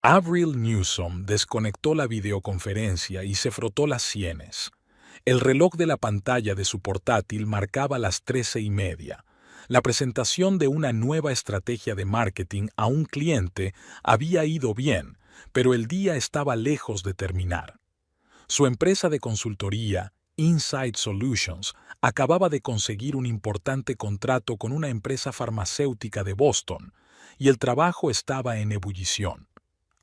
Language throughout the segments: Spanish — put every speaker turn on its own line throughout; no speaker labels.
Avril Newsom desconectó la videoconferencia y se frotó las sienes. El reloj de la pantalla de su portátil marcaba las 13:30. La presentación de una nueva estrategia de marketing a un cliente había ido bien, pero el día estaba lejos de terminar. Su empresa de consultoría, Insight Solutions, acababa de conseguir un importante contrato con una empresa farmacéutica de Boston, y el trabajo estaba en ebullición.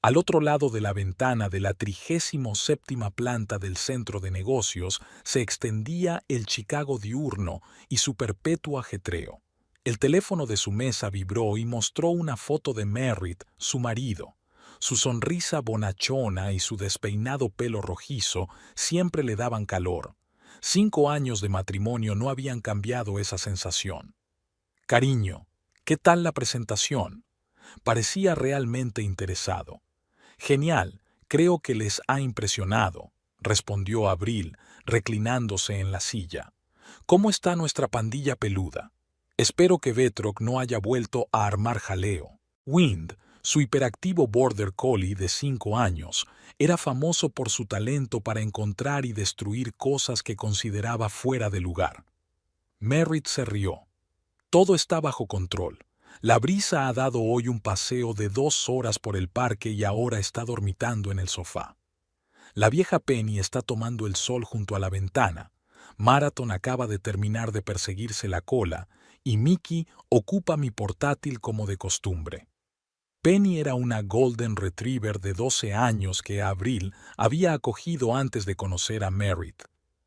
Al otro lado de la ventana de la 37ª planta del centro de negocios se extendía el Chicago diurno y su perpetuo ajetreo. El teléfono de su mesa vibró y mostró una foto de Merritt, su marido. Su sonrisa bonachona y su despeinado pelo rojizo siempre le daban calor. 5 años de matrimonio no habían cambiado esa sensación. Cariño, ¿qué tal la presentación? Parecía realmente interesado. Genial, creo que les ha impresionado, respondió Avril, reclinándose en la silla. ¿Cómo está nuestra pandilla peluda? Espero que Vetrock no haya vuelto a armar jaleo. Wind, su hiperactivo border collie de 5 años, era famoso por su talento para encontrar y destruir cosas que consideraba fuera de lugar. Merritt se rió. Todo está bajo control. La brisa ha dado hoy un paseo de 2 horas por el parque y ahora está dormitando en el sofá. La vieja Penny está tomando el sol junto a la ventana. Marathon acaba de terminar de perseguirse la cola y Mickey ocupa mi portátil como de costumbre. Penny era una Golden Retriever de 12 años que Avril había acogido antes de conocer a Merritt.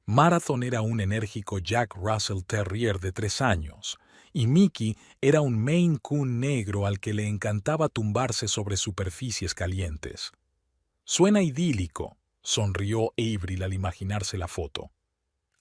Marathon era un enérgico Jack Russell Terrier de 3 años, y Mickey era un Maine Coon negro al que le encantaba tumbarse sobre superficies calientes. Suena idílico, sonrió Avril al imaginarse la foto.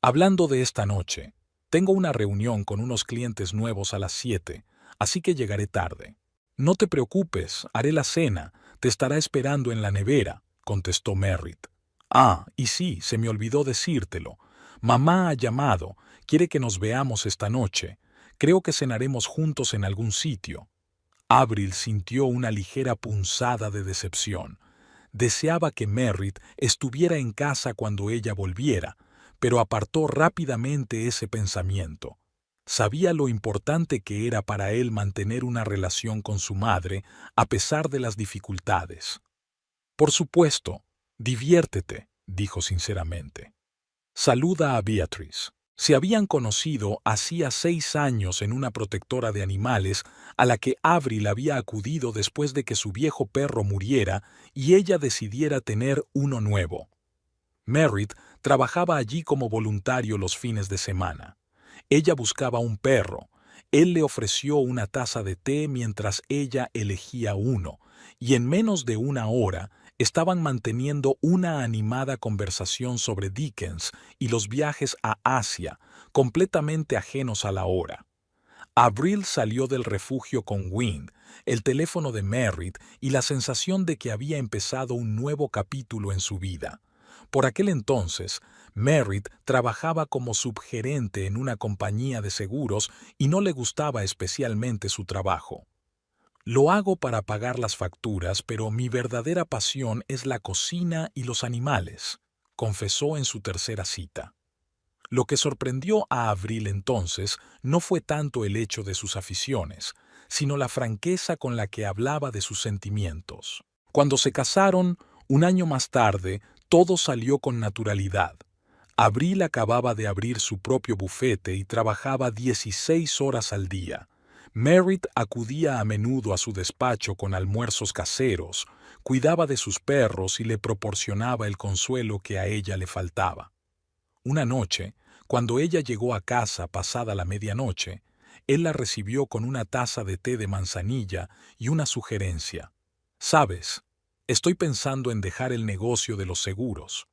Hablando de esta noche, tengo una reunión con unos clientes nuevos a las 7, así que llegaré tarde. No te preocupes, haré la cena, te estará esperando en la nevera, contestó Merritt. Ah, y sí, se me olvidó decírtelo. Mamá ha llamado, quiere que nos veamos esta noche. Creo que cenaremos juntos en algún sitio. Avril sintió una ligera punzada de decepción. Deseaba que Merritt estuviera en casa cuando ella volviera, pero apartó rápidamente ese pensamiento. Sabía lo importante que era para él mantener una relación con su madre a pesar de las dificultades. Por supuesto, diviértete, dijo sinceramente. Saluda a Beatrice. Se habían conocido hacía 6 años en una protectora de animales a la que Avril había acudido después de que su viejo perro muriera y ella decidiera tener uno nuevo. Merritt trabajaba allí como voluntario los fines de semana. Ella buscaba un perro. Él le ofreció una taza de té mientras ella elegía uno, y en menos de una hora estaban manteniendo una animada conversación sobre Dickens y los viajes a Asia, completamente ajenos a la hora. Avril salió del refugio con Wind, el teléfono de Merritt y la sensación de que había empezado un nuevo capítulo en su vida. Por aquel entonces, Merritt trabajaba como subgerente en una compañía de seguros y no le gustaba especialmente su trabajo. Lo hago para pagar las facturas, pero mi verdadera pasión es la cocina y los animales, confesó en su tercera cita. Lo que sorprendió a Avril entonces no fue tanto el hecho de sus aficiones, sino la franqueza con la que hablaba de sus sentimientos. Cuando se casaron, un año más tarde, todo salió con naturalidad. Avril acababa de abrir su propio bufete y trabajaba 16 horas al día. Merritt acudía a menudo a su despacho con almuerzos caseros, cuidaba de sus perros y le proporcionaba el consuelo que a ella le faltaba. Una noche, cuando ella llegó a casa pasada la medianoche, él la recibió con una taza de té de manzanilla y una sugerencia. «Sabes, estoy pensando en dejar el negocio de los seguros.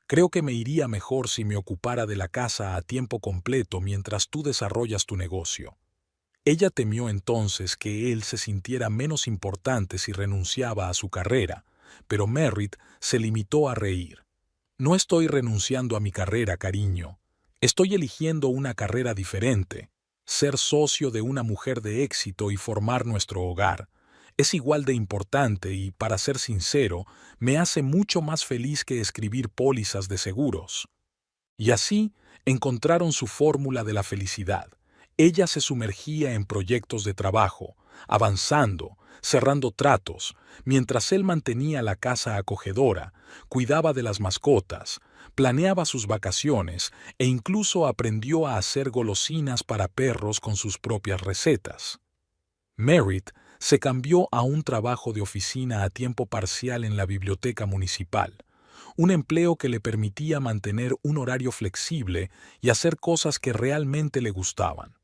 Creo que me iría mejor si me ocupara de la casa a tiempo completo mientras tú desarrollas tu negocio». Ella temió entonces que él se sintiera menos importante si renunciaba a su carrera, pero Merritt se limitó a reír. «No estoy renunciando a mi carrera, cariño. Estoy eligiendo una carrera diferente, ser socio de una mujer de éxito y formar nuestro hogar. Es igual de importante y, para ser sincero, me hace mucho más feliz que escribir pólizas de seguros. Y así encontraron su fórmula de la felicidad. Ella se sumergía en proyectos de trabajo, avanzando, cerrando tratos, mientras él mantenía la casa acogedora, cuidaba de las mascotas, planeaba sus vacaciones e incluso aprendió a hacer golosinas para perros con sus propias recetas. Merritt se cambió a un trabajo de oficina a tiempo parcial en la biblioteca municipal, un empleo que le permitía mantener un horario flexible y hacer cosas que realmente le gustaban.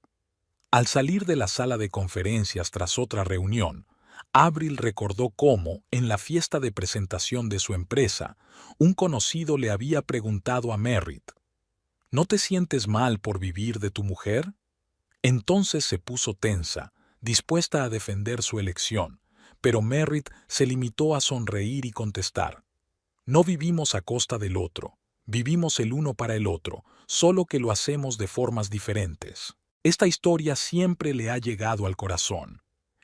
Al salir de la sala de conferencias tras otra reunión, Avril recordó cómo, en la fiesta de presentación de su empresa, un conocido le había preguntado a Merritt: ¿No te sientes mal por vivir de tu mujer? Entonces se puso tensa, dispuesta a defender su elección, pero Merritt se limitó a sonreír y contestar: No vivimos a costa del otro, vivimos el uno para el otro, solo que lo hacemos de formas diferentes. Esta historia siempre le ha llegado al corazón.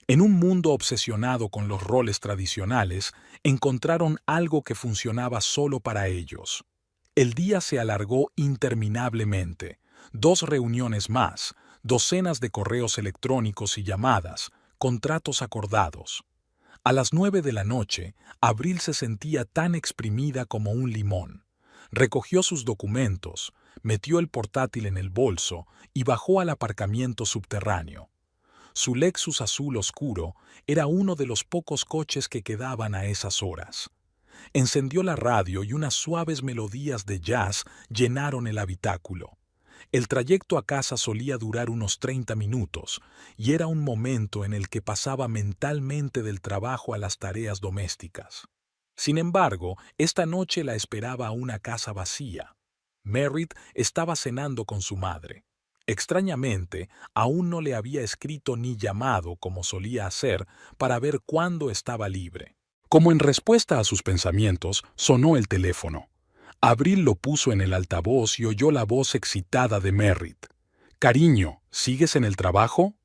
En un mundo obsesionado con los roles tradicionales, encontraron algo que funcionaba solo para ellos. El día se alargó interminablemente. 2 reuniones más, docenas de correos electrónicos y llamadas, contratos acordados. A las 9 de la noche, Avril se sentía tan exprimida como un limón. Recogió sus documentos, metió el portátil en el bolso y bajó al aparcamiento subterráneo. Su Lexus azul oscuro era uno de los pocos coches que quedaban a esas horas. Encendió la radio y unas suaves melodías de jazz llenaron el habitáculo. El trayecto a casa solía durar unos 30 minutos, y era un momento en el que pasaba mentalmente del trabajo a las tareas domésticas. Sin embargo, esta noche la esperaba una casa vacía. Merritt estaba cenando con su madre. Extrañamente, aún no le había escrito ni llamado como solía hacer para ver cuándo estaba libre. Como en respuesta a sus pensamientos, sonó el teléfono. Avril lo puso en el altavoz y oyó la voz excitada de Merritt. «Cariño, ¿sigues en el trabajo?»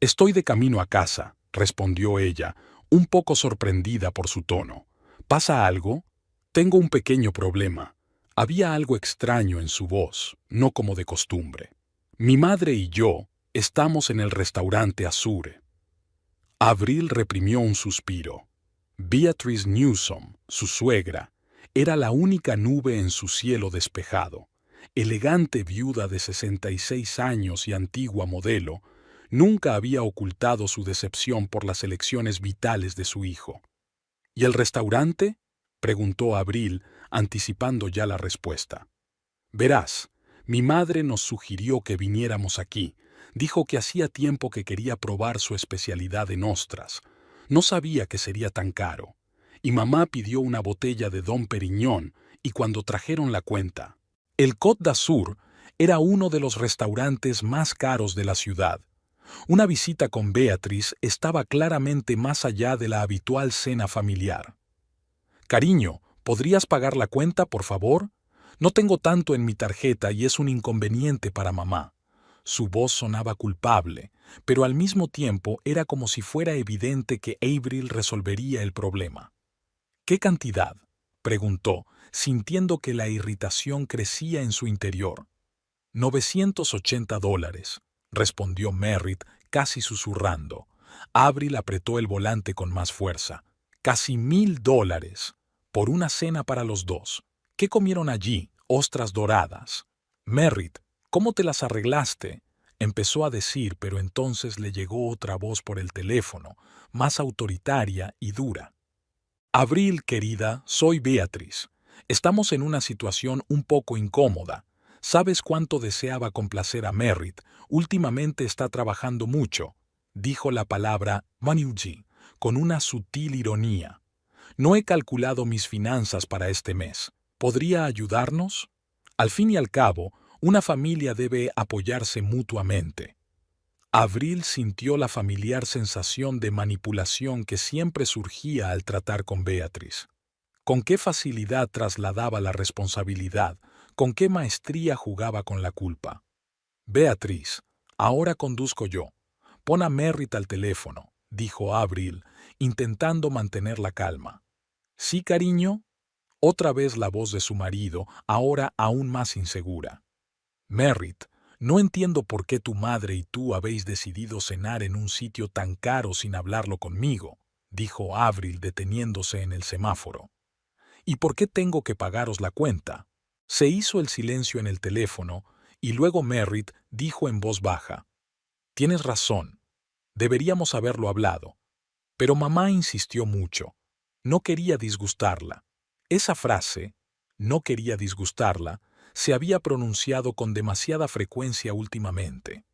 «Estoy de camino a casa», respondió ella, un poco sorprendida por su tono. «¿Pasa algo?» «Tengo un pequeño problema». Había algo extraño en su voz, no como de costumbre. «Mi madre y yo estamos en el restaurante Azure». Avril reprimió un suspiro. Beatrice Newsom, su suegra, era la única nube en su cielo despejado. Elegante viuda de 66 años y antigua modelo, nunca había ocultado su decepción por las elecciones vitales de su hijo. ¿Y el restaurante?, preguntó Avril, anticipando ya la respuesta. «Verás, mi madre nos sugirió que viniéramos aquí. Dijo que hacía tiempo que quería probar su especialidad en ostras. No sabía que sería tan caro. Y mamá pidió una botella de Dom Perignon, y cuando trajeron la cuenta. El Côte d'Azur era uno de los restaurantes más caros de la ciudad. Una visita con Beatrice estaba claramente más allá de la habitual cena familiar. «Cariño, ¿podrías pagar la cuenta, por favor? No tengo tanto en mi tarjeta y es un inconveniente para mamá». Su voz sonaba culpable, pero al mismo tiempo era como si fuera evidente que Avril resolvería el problema. «¿Qué cantidad?», preguntó, sintiendo que la irritación crecía en su interior. $980, respondió Merritt, casi susurrando. Avril apretó el volante con más fuerza. «Casi $1000, por una cena para los dos. ¿Qué comieron allí? Ostras doradas». «Merritt, ¿cómo te las arreglaste?», empezó a decir, pero entonces le llegó otra voz por el teléfono, más autoritaria y dura. «Avril, querida, soy Beatrice. Estamos en una situación un poco incómoda. ¿Sabes cuánto deseaba complacer a Merritt? Últimamente está trabajando mucho», dijo la palabra «manuji» con una sutil ironía. «No he calculado mis finanzas para este mes. ¿Podría ayudarnos?» Al fin y al cabo, una familia debe apoyarse mutuamente. Avril sintió la familiar sensación de manipulación que siempre surgía al tratar con Beatrice. Con qué facilidad trasladaba la responsabilidad, con qué maestría jugaba con la culpa. «Beatrice, ahora conduzco yo. Pon a Merritt al teléfono», dijo Avril, intentando mantener la calma. ¿Sí, cariño? Otra vez la voz de su marido, ahora aún más insegura. Merritt, no entiendo por qué tu madre y tú habéis decidido cenar en un sitio tan caro sin hablarlo conmigo, dijo Avril deteniéndose en el semáforo. ¿Y por qué tengo que pagaros la cuenta? Se hizo el silencio en el teléfono y luego Merritt dijo en voz baja: Tienes razón, deberíamos haberlo hablado. Pero mamá insistió mucho. No quería disgustarla. Esa frase, no quería disgustarla, se había pronunciado con demasiada frecuencia últimamente.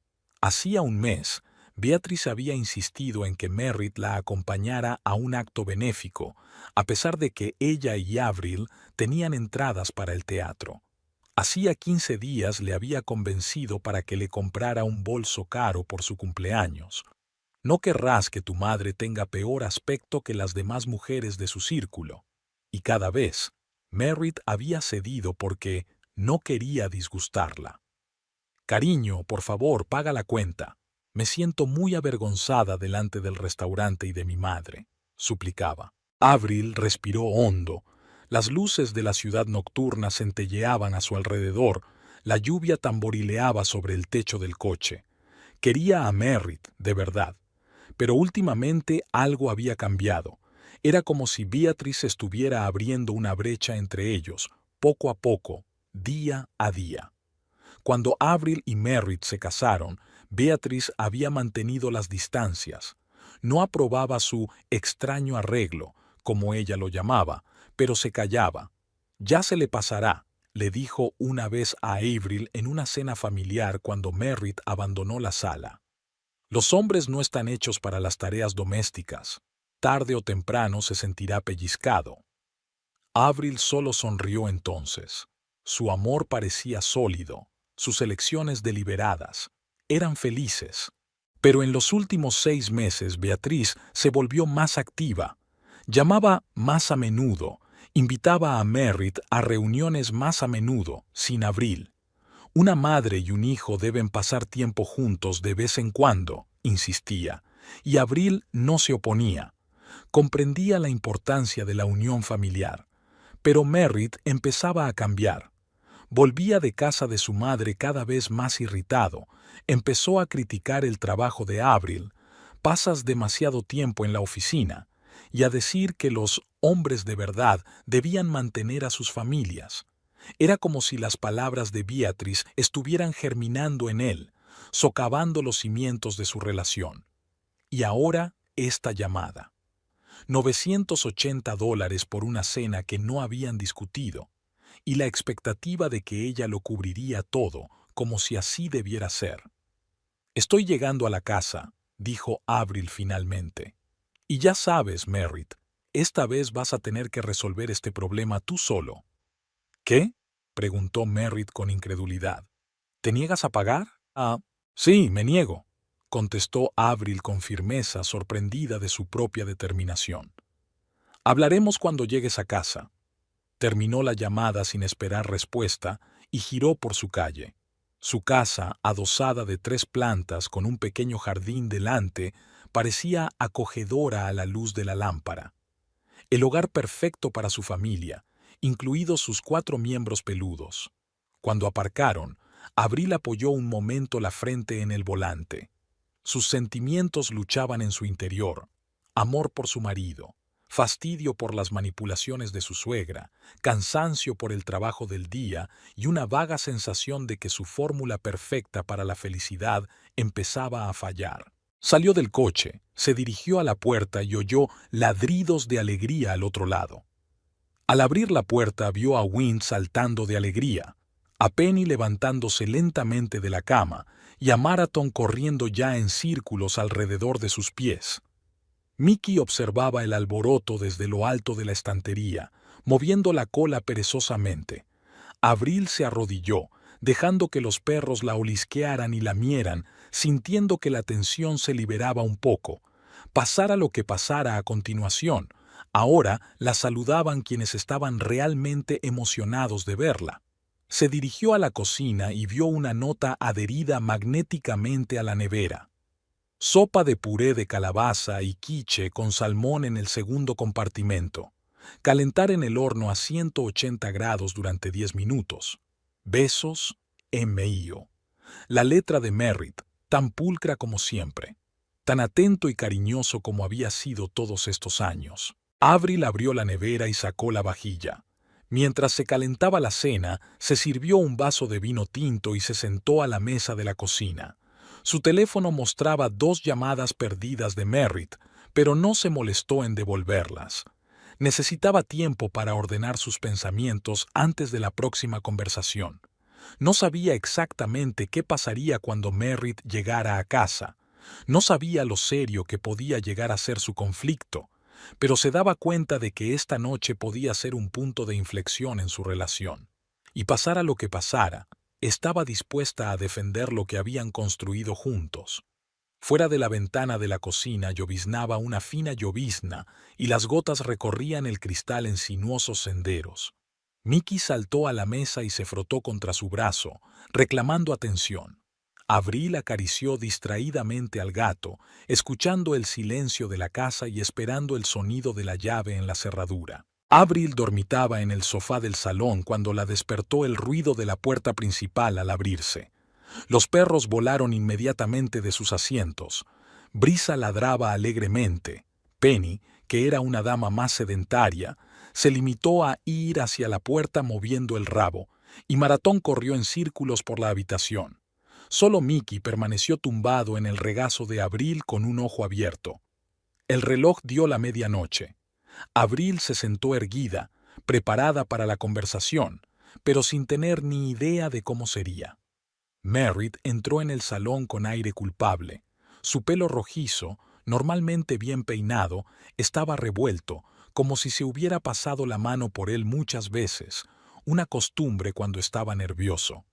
Hacía un mes, Beatriz había insistido en que Merritt la acompañara a un acto benéfico, a pesar de que ella y Avril tenían entradas para el teatro. Hacía 15 días le había convencido para que le comprara un bolso caro por su cumpleaños. No querrás que tu madre tenga peor aspecto que las demás mujeres de su círculo. Y cada vez, Merritt había cedido porque no quería disgustarla. Cariño, por favor, paga la cuenta. Me siento muy avergonzada delante del restaurante y de mi madre, suplicaba. Avril respiró hondo. Las luces de la ciudad nocturna centelleaban a su alrededor, la lluvia tamborileaba sobre el techo del coche. Quería a Merritt, de verdad. Pero últimamente algo había cambiado. Era como si Beatriz estuviera abriendo una brecha entre ellos, poco a poco, día a día. Cuando Avril y Merritt se casaron, Beatriz había mantenido las distancias. No aprobaba su extraño arreglo, como ella lo llamaba, pero se callaba. Ya se le pasará, le dijo una vez a Avril en una cena familiar cuando Merritt abandonó la sala. Los hombres no están hechos para las tareas domésticas. Tarde o temprano se sentirá pellizcado. Avril solo sonrió entonces. Su amor parecía sólido, sus elecciones deliberadas. Eran felices. Pero en los últimos 6 meses Beatriz se volvió más activa. Llamaba más a menudo, invitaba a Merritt a reuniones más a menudo, sin Avril. Una madre y un hijo deben pasar tiempo juntos de vez en cuando, insistía, y Avril no se oponía. Comprendía la importancia de la unión familiar. Pero Merritt empezaba a cambiar. Volvía de casa de su madre cada vez más irritado. Empezó a criticar el trabajo de Avril. Pasas demasiado tiempo en la oficina. Y a decir que los hombres de verdad debían mantener a sus familias. Era como si las palabras de Beatriz estuvieran germinando en él, socavando los cimientos de su relación. Y ahora esta llamada. $980 por una cena que no habían discutido, y la expectativa de que ella lo cubriría todo, como si así debiera ser. Estoy llegando a la casa, dijo Avril finalmente. Y ya sabes, Merritt, esta vez vas a tener que resolver este problema tú solo. ¿Qué? Preguntó Merritt con incredulidad. ¿Te niegas a pagar? Ah, sí, me niego, contestó Avril con firmeza, sorprendida de su propia determinación. Hablaremos cuando llegues a casa. Terminó la llamada sin esperar respuesta y giró por su calle. Su casa, adosada de 3 plantas con un pequeño jardín delante, parecía acogedora a la luz de la lámpara. El hogar perfecto para su familia, incluidos sus 4 miembros peludos. Cuando aparcaron, Avril apoyó un momento la frente en el volante. Sus sentimientos luchaban en su interior: amor por su marido, fastidio por las manipulaciones de su suegra, cansancio por el trabajo del día y una vaga sensación de que su fórmula perfecta para la felicidad empezaba a fallar. Salió del coche, se dirigió a la puerta y oyó ladridos de alegría al otro lado. Al abrir la puerta vio a Wynne saltando de alegría, a Penny levantándose lentamente de la cama y a Marathon corriendo ya en círculos alrededor de sus pies. Mickey observaba el alboroto desde lo alto de la estantería, moviendo la cola perezosamente. Avril se arrodilló, dejando que los perros la olisquearan y lamieran, sintiendo que la tensión se liberaba un poco. Pasara lo que pasara a continuación, ahora la saludaban quienes estaban realmente emocionados de verla. Se dirigió a la cocina y vio una nota adherida magnéticamente a la nevera. Sopa de puré de calabaza y quiche con salmón en el segundo compartimento. Calentar en el horno a 180 grados durante 10 minutos. Besos, M.I.O. La letra de Merritt, tan pulcra como siempre, tan atento y cariñoso como había sido todos estos años. Avril abrió la nevera y sacó la vajilla. Mientras se calentaba la cena, se sirvió un vaso de vino tinto y se sentó a la mesa de la cocina. Su teléfono mostraba 2 llamadas perdidas de Merritt, pero no se molestó en devolverlas. Necesitaba tiempo para ordenar sus pensamientos antes de la próxima conversación. No sabía exactamente qué pasaría cuando Merritt llegara a casa. No sabía lo serio que podía llegar a ser su conflicto, pero se daba cuenta de que esta noche podía ser un punto de inflexión en su relación. Y pasara lo que pasara, estaba dispuesta a defender lo que habían construido juntos. Fuera de la ventana de la cocina lloviznaba una fina llovizna y las gotas recorrían el cristal en sinuosos senderos. Mickey saltó a la mesa y se frotó contra su brazo, reclamando atención. Avril acarició distraídamente al gato, escuchando el silencio de la casa y esperando el sonido de la llave en la cerradura. Avril dormitaba en el sofá del salón cuando la despertó el ruido de la puerta principal al abrirse. Los perros volaron inmediatamente de sus asientos. Brisa ladraba alegremente. Penny, que era una dama más sedentaria, se limitó a ir hacia la puerta moviendo el rabo, y Maratón corrió en círculos por la habitación. Solo Mickey permaneció tumbado en el regazo de Avril con un ojo abierto. El reloj dio la medianoche. Avril se sentó erguida, preparada para la conversación, pero sin tener ni idea de cómo sería. Merritt entró en el salón con aire culpable. Su pelo rojizo, normalmente bien peinado, estaba revuelto, como si se hubiera pasado la mano por él muchas veces, una costumbre cuando estaba nervioso.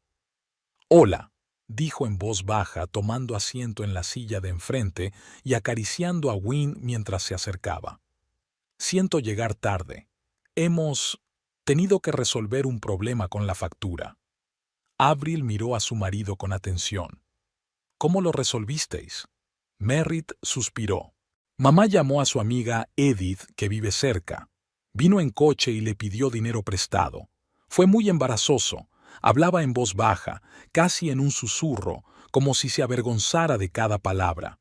«Hola», dijo en voz baja, tomando asiento en la silla de enfrente y acariciando a Wynne mientras se acercaba. «Siento llegar tarde. Hemos tenido que resolver un problema con la factura». Avril miró a su marido con atención. «¿Cómo lo resolvisteis?» Merritt suspiró. «Mamá llamó a su amiga Edith, que vive cerca. Vino en coche y le pidió dinero prestado. Fue muy embarazoso. Hablaba en voz baja, casi en un susurro, como si se avergonzara de cada palabra.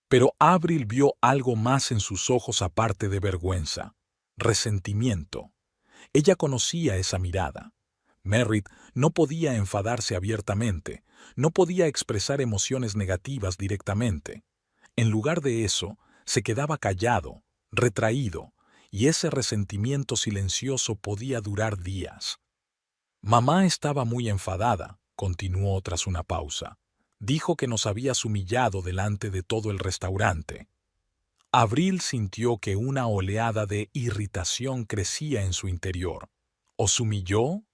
Pero Avril vio algo más en sus ojos aparte de vergüenza. Resentimiento. Ella conocía esa mirada. Merritt no podía enfadarse abiertamente, no podía expresar emociones negativas directamente. En lugar de eso, se quedaba callado, retraído, y ese resentimiento silencioso podía durar días. «Mamá estaba muy enfadada», continuó tras una pausa. «Dijo que nos habías humillado delante de todo el restaurante». Avril sintió que una oleada de irritación crecía en su interior. «¿Os humilló?»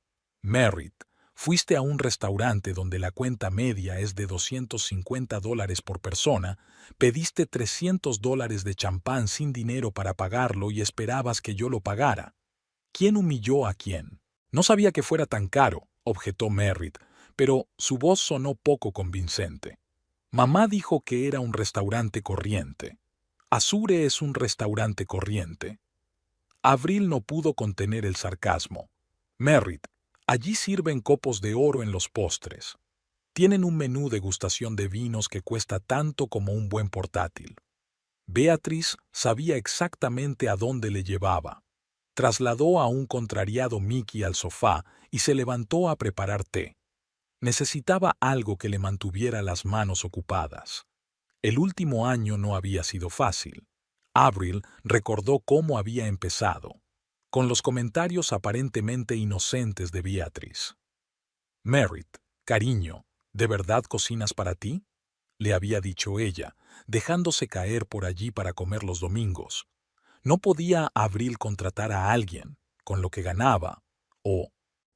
«Merritt, fuiste a un restaurante donde la cuenta media es de $250 por persona, pediste $300 de champán sin dinero para pagarlo y esperabas que yo lo pagara. ¿Quién humilló a quién?» «No sabía que fuera tan caro», objetó Merritt, pero su voz sonó poco convincente. «Mamá dijo que era un restaurante corriente. Azure es un restaurante corriente». Avril no pudo contener el sarcasmo. «Merritt, allí sirven copos de oro en los postres. Tienen un menú degustación de vinos que cuesta tanto como un buen portátil». Beatriz sabía exactamente a dónde le llevaba. Trasladó a un contrariado Mickey al sofá y se levantó a preparar té. Necesitaba algo que le mantuviera las manos ocupadas. El último año no había sido fácil. Avril recordó cómo había empezado, con los comentarios aparentemente inocentes de Beatriz. «Merritt, cariño, ¿de verdad cocinas para ti?», le había dicho ella, dejándose caer por allí para comer los domingos. No podía Avril contratar a alguien, con lo que ganaba, o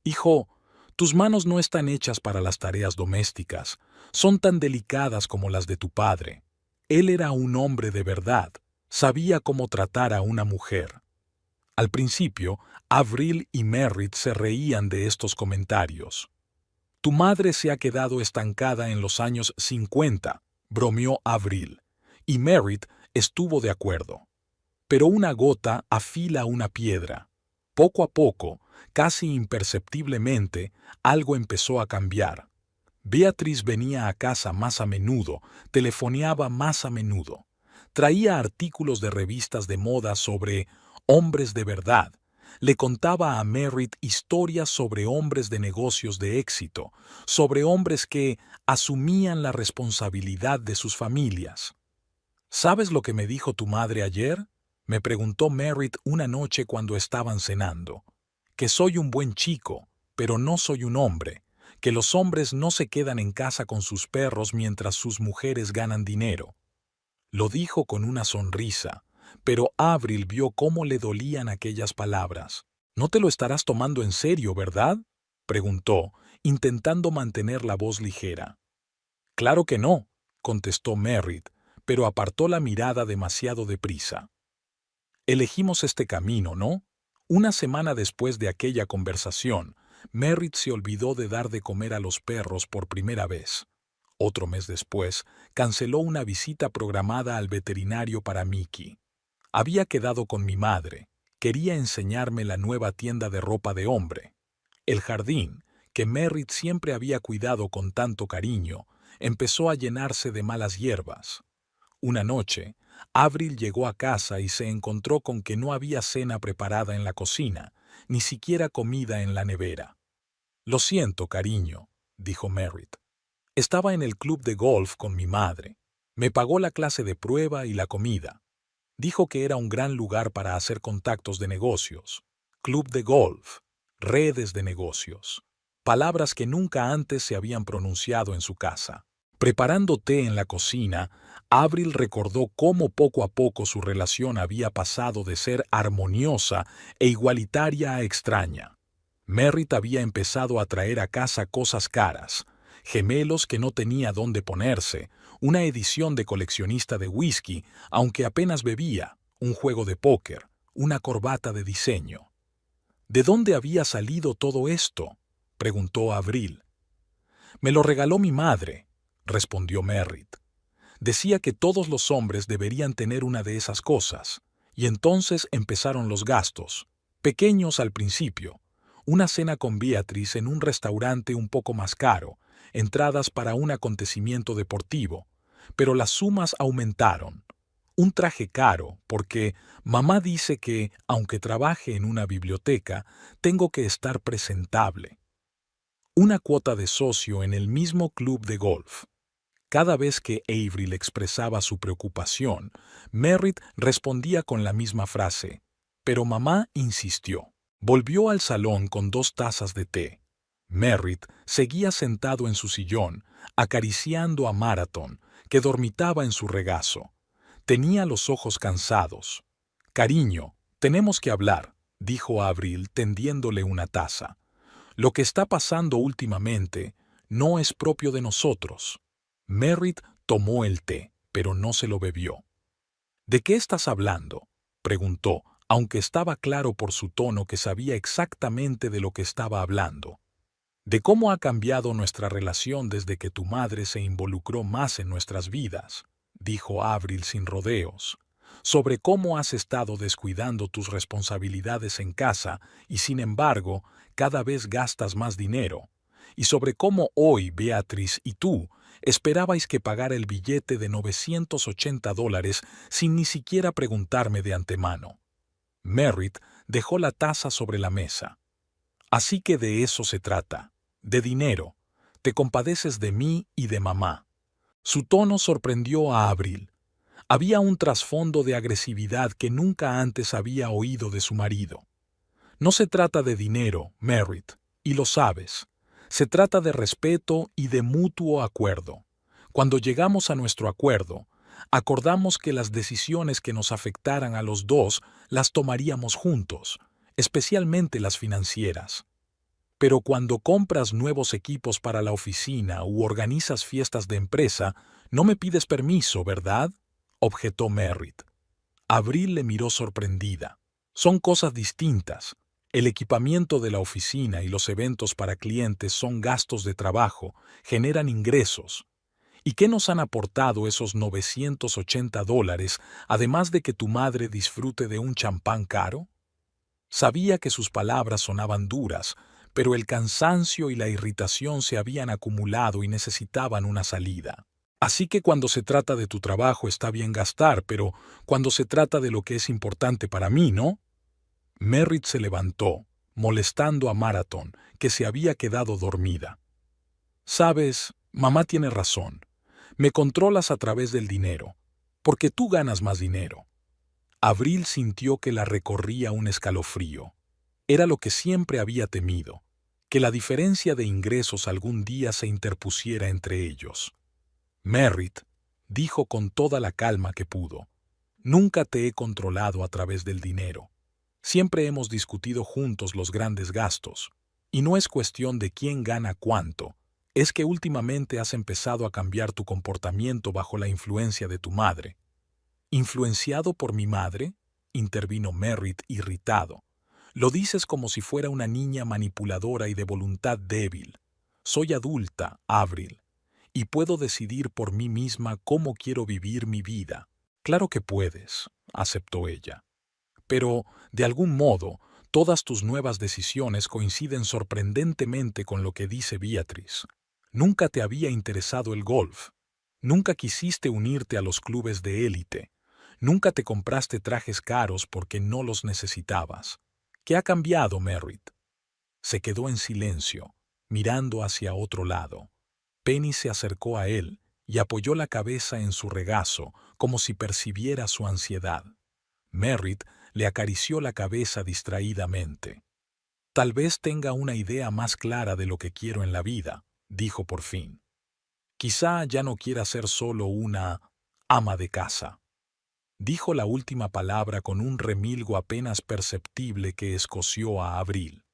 «Hijo, tus manos no están hechas para las tareas domésticas, son tan delicadas como las de tu padre». Él era un hombre de verdad, sabía cómo tratar a una mujer. Al principio, Avril y Merritt se reían de estos comentarios. «Tu madre se ha quedado estancada en los años 50», bromeó Avril. Y Merritt estuvo de acuerdo. Pero una gota afila una piedra. Poco a poco, casi imperceptiblemente, algo empezó a cambiar. Beatriz venía a casa más a menudo, telefoneaba más a menudo. Traía artículos de revistas de moda sobre hombres de verdad. Le contaba a Merritt historias sobre hombres de negocios de éxito, sobre hombres que asumían la responsabilidad de sus familias. ¿Sabes lo que me dijo tu madre ayer?, me preguntó Merritt una noche cuando estaban cenando. Que soy un buen chico, pero no soy un hombre, que los hombres no se quedan en casa con sus perros mientras sus mujeres ganan dinero. Lo dijo con una sonrisa, pero Avril vio cómo le dolían aquellas palabras. «No te lo estarás tomando en serio, ¿verdad?», preguntó, intentando mantener la voz ligera. «Claro que no», contestó Merritt, pero apartó la mirada demasiado deprisa. «Elegimos este camino, ¿no?». Una semana después de aquella conversación, Merritt se olvidó de dar de comer a los perros por primera vez. Otro mes después, canceló una visita programada al veterinario para Mickey. Había quedado con mi madre. Quería enseñarme la nueva tienda de ropa de hombre. El jardín, que Merritt siempre había cuidado con tanto cariño, empezó a llenarse de malas hierbas. Una noche, Avril llegó a casa y se encontró con que no había cena preparada en la cocina, ni siquiera comida en la nevera. «Lo siento, cariño», dijo Merritt. «Estaba en el club de golf con mi madre. Me pagó la clase de prueba y la comida. Dijo que era un gran lugar para hacer contactos de negocios. Club de golf, redes de negocios. Palabras que nunca antes se habían pronunciado en su casa». Preparando té en la cocina, Avril recordó cómo poco a poco su relación había pasado de ser armoniosa e igualitaria a extraña. Merritt había empezado a traer a casa cosas caras, gemelos que no tenía dónde ponerse, una edición de coleccionista de whisky, aunque apenas bebía, un juego de póker, una corbata de diseño. «¿De dónde había salido todo esto?», preguntó Avril. «Me lo regaló mi madre», respondió Merritt. «Decía que todos los hombres deberían tener una de esas cosas, y entonces empezaron los gastos, pequeños al principio, una cena con Beatriz en un restaurante un poco más caro, entradas para un acontecimiento deportivo, pero las sumas aumentaron. Un traje caro, porque mamá dice que, aunque trabaje en una biblioteca, tengo que estar presentable. Una cuota de socio en el mismo club de golf». Cada vez que Avril expresaba su preocupación, Merritt respondía con la misma frase, pero mamá insistió. Volvió al salón con 2 tazas de té. Merritt seguía sentado en su sillón, acariciando a Marathon, que dormitaba en su regazo. Tenía los ojos cansados. «Cariño, tenemos que hablar», dijo Avril tendiéndole una taza. «Lo que está pasando últimamente no es propio de nosotros». Merritt tomó el té, pero no se lo bebió. «¿De qué estás hablando?», preguntó, aunque estaba claro por su tono que sabía exactamente de lo que estaba hablando. «De cómo ha cambiado nuestra relación desde que tu madre se involucró más en nuestras vidas», dijo Avril sin rodeos. «Sobre cómo has estado descuidando tus responsabilidades en casa y, sin embargo, cada vez gastas más dinero. Y sobre cómo hoy Beatriz y tú esperabais que pagara el billete de $980 sin ni siquiera preguntarme de antemano». Merritt dejó la taza sobre la mesa. «Así que de eso se trata, de dinero. Te compadeces de mí y de mamá». Su tono sorprendió a Avril. Había un trasfondo de agresividad que nunca antes había oído de su marido. «No se trata de dinero, Merritt, y lo sabes. Se trata de respeto y de mutuo acuerdo. Cuando llegamos a nuestro acuerdo, acordamos que las decisiones que nos afectaran a los dos las tomaríamos juntos, especialmente las financieras. Pero cuando compras nuevos equipos para la oficina u organizas fiestas de empresa, no me pides permiso, ¿verdad?», objetó Merritt. Avril le miró sorprendida. «Son cosas distintas. El equipamiento de la oficina y los eventos para clientes son gastos de trabajo, generan ingresos. ¿Y qué nos han aportado esos $980, además de que tu madre disfrute de un champán caro? Sabía que sus palabras sonaban duras, pero el cansancio y la irritación se habían acumulado y necesitaban una salida. Así que cuando se trata de tu trabajo está bien gastar, pero cuando se trata de lo que es importante para mí, ¿no? Merritt se levantó, molestando a Marathon, que se había quedado dormida. Sabes, mamá tiene razón. Me controlas a través del dinero, porque tú ganas más dinero. Abril sintió que la recorría un escalofrío. Era lo que siempre había temido, que la diferencia de ingresos algún día se interpusiera entre ellos. Merritt dijo con toda la calma que pudo, nunca te he controlado a través del dinero. Siempre hemos discutido juntos los grandes gastos, y no es cuestión de quién gana cuánto, es que últimamente has empezado a cambiar tu comportamiento bajo la influencia de tu madre. ¿Influenciado por mi madre?, intervino Merritt irritado. Lo dices como si fuera una niña manipuladora y de voluntad débil. Soy adulta, Avril, y puedo decidir por mí misma cómo quiero vivir mi vida. Claro que puedes, aceptó ella. Pero, de algún modo, todas tus nuevas decisiones coinciden sorprendentemente con lo que dice Beatrice. Nunca te había interesado el golf. Nunca quisiste unirte a los clubes de élite. Nunca te compraste trajes caros porque no los necesitabas. ¿Qué ha cambiado, Merritt? Se quedó en silencio, mirando hacia otro lado. Penny se acercó a él y apoyó la cabeza en su regazo, como si percibiera su ansiedad. Merritt le acarició la cabeza distraídamente. Tal vez tenga una idea más clara de lo que quiero en la vida, dijo por fin. Quizá ya no quiera ser solo una ama de casa. Dijo la última palabra con un remilgo apenas perceptible que escoció a Abril.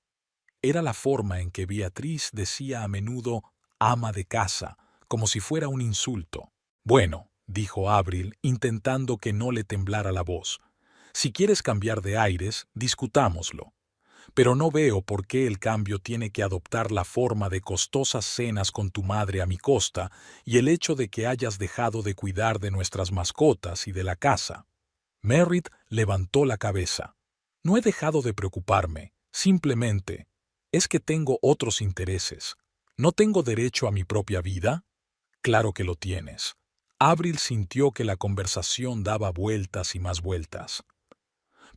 Era la forma en que Beatriz decía a menudo ama de casa, como si fuera un insulto. Bueno, dijo Abril, intentando que no le temblara la voz. Si quieres cambiar de aires, discutámoslo. Pero no veo por qué el cambio tiene que adoptar la forma de costosas cenas con tu madre a mi costa y el hecho de que hayas dejado de cuidar de nuestras mascotas y de la casa. Merritt levantó la cabeza. No he dejado de preocuparme, simplemente es que tengo otros intereses. ¿No tengo derecho a mi propia vida? Claro que lo tienes. Avril sintió que la conversación daba vueltas y más vueltas.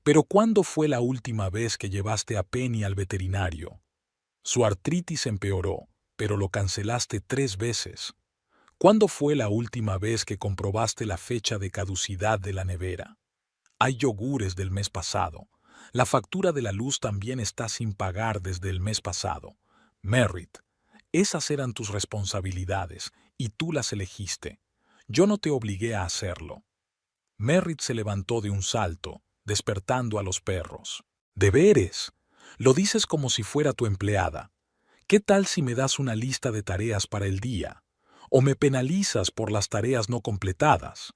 ¿Pero cuándo fue la última vez que llevaste a Penny al veterinario? Su artritis empeoró, pero lo cancelaste 3 veces. ¿Cuándo fue la última vez que comprobaste la fecha de caducidad de la nevera? Hay yogures del mes pasado. La factura de la luz también está sin pagar desde el mes pasado. Merritt, esas eran tus responsabilidades, y tú las elegiste. Yo no te obligué a hacerlo. Merritt se levantó de un salto, despertando a los perros. ¿Deberes? Lo dices como si fuera tu empleada. ¿Qué tal si me das una lista de tareas para el día? ¿O me penalizas por las tareas no completadas?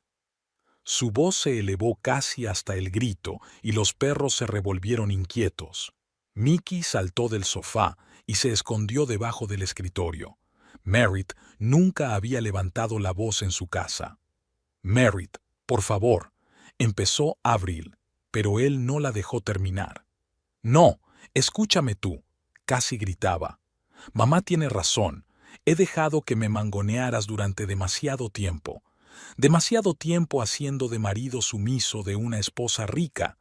Su voz se elevó casi hasta el grito y los perros se revolvieron inquietos. Mickey saltó del sofá y se escondió debajo del escritorio. Merritt nunca había levantado la voz en su casa. Merritt, por favor, empezó Avril, pero él no la dejó terminar. No, escúchame tú, casi gritaba. Mamá tiene razón, he dejado que me mangonearas durante demasiado tiempo. Demasiado tiempo haciendo de marido sumiso de una esposa rica.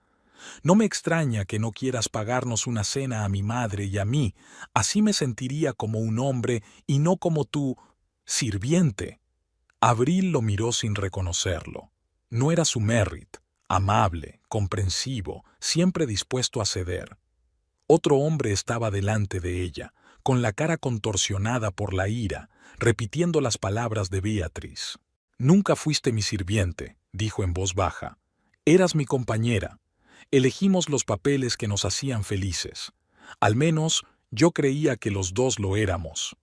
No me extraña que no quieras pagarnos una cena a mi madre y a mí, así me sentiría como un hombre y no como tu sirviente. Avril lo miró sin reconocerlo. No era su Merritt, amable, comprensivo, siempre dispuesto a ceder. Otro hombre estaba delante de ella, con la cara contorsionada por la ira, repitiendo las palabras de Beatrice. Nunca fuiste mi sirviente, dijo en voz baja. Eras mi compañera. Elegimos los papeles que nos hacían felices. Al menos yo creía que los dos lo éramos.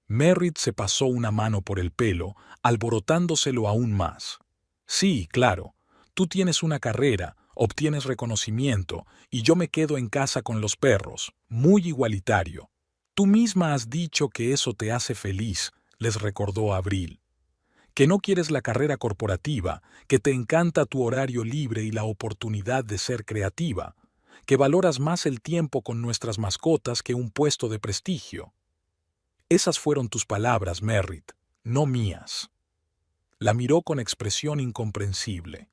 Merritt se pasó una mano por el pelo, alborotándoselo aún más. Sí, claro, tú tienes una carrera, obtienes reconocimiento, y yo me quedo en casa con los perros, muy igualitario. Tú misma has dicho que eso te hace feliz, les recordó Avril. que no quieres la carrera corporativa, que te encanta tu horario libre y la oportunidad de ser creativa, que valoras más el tiempo con nuestras mascotas que un puesto de prestigio. Esas fueron tus palabras, Merritt, no mías. La miró con expresión incomprensible.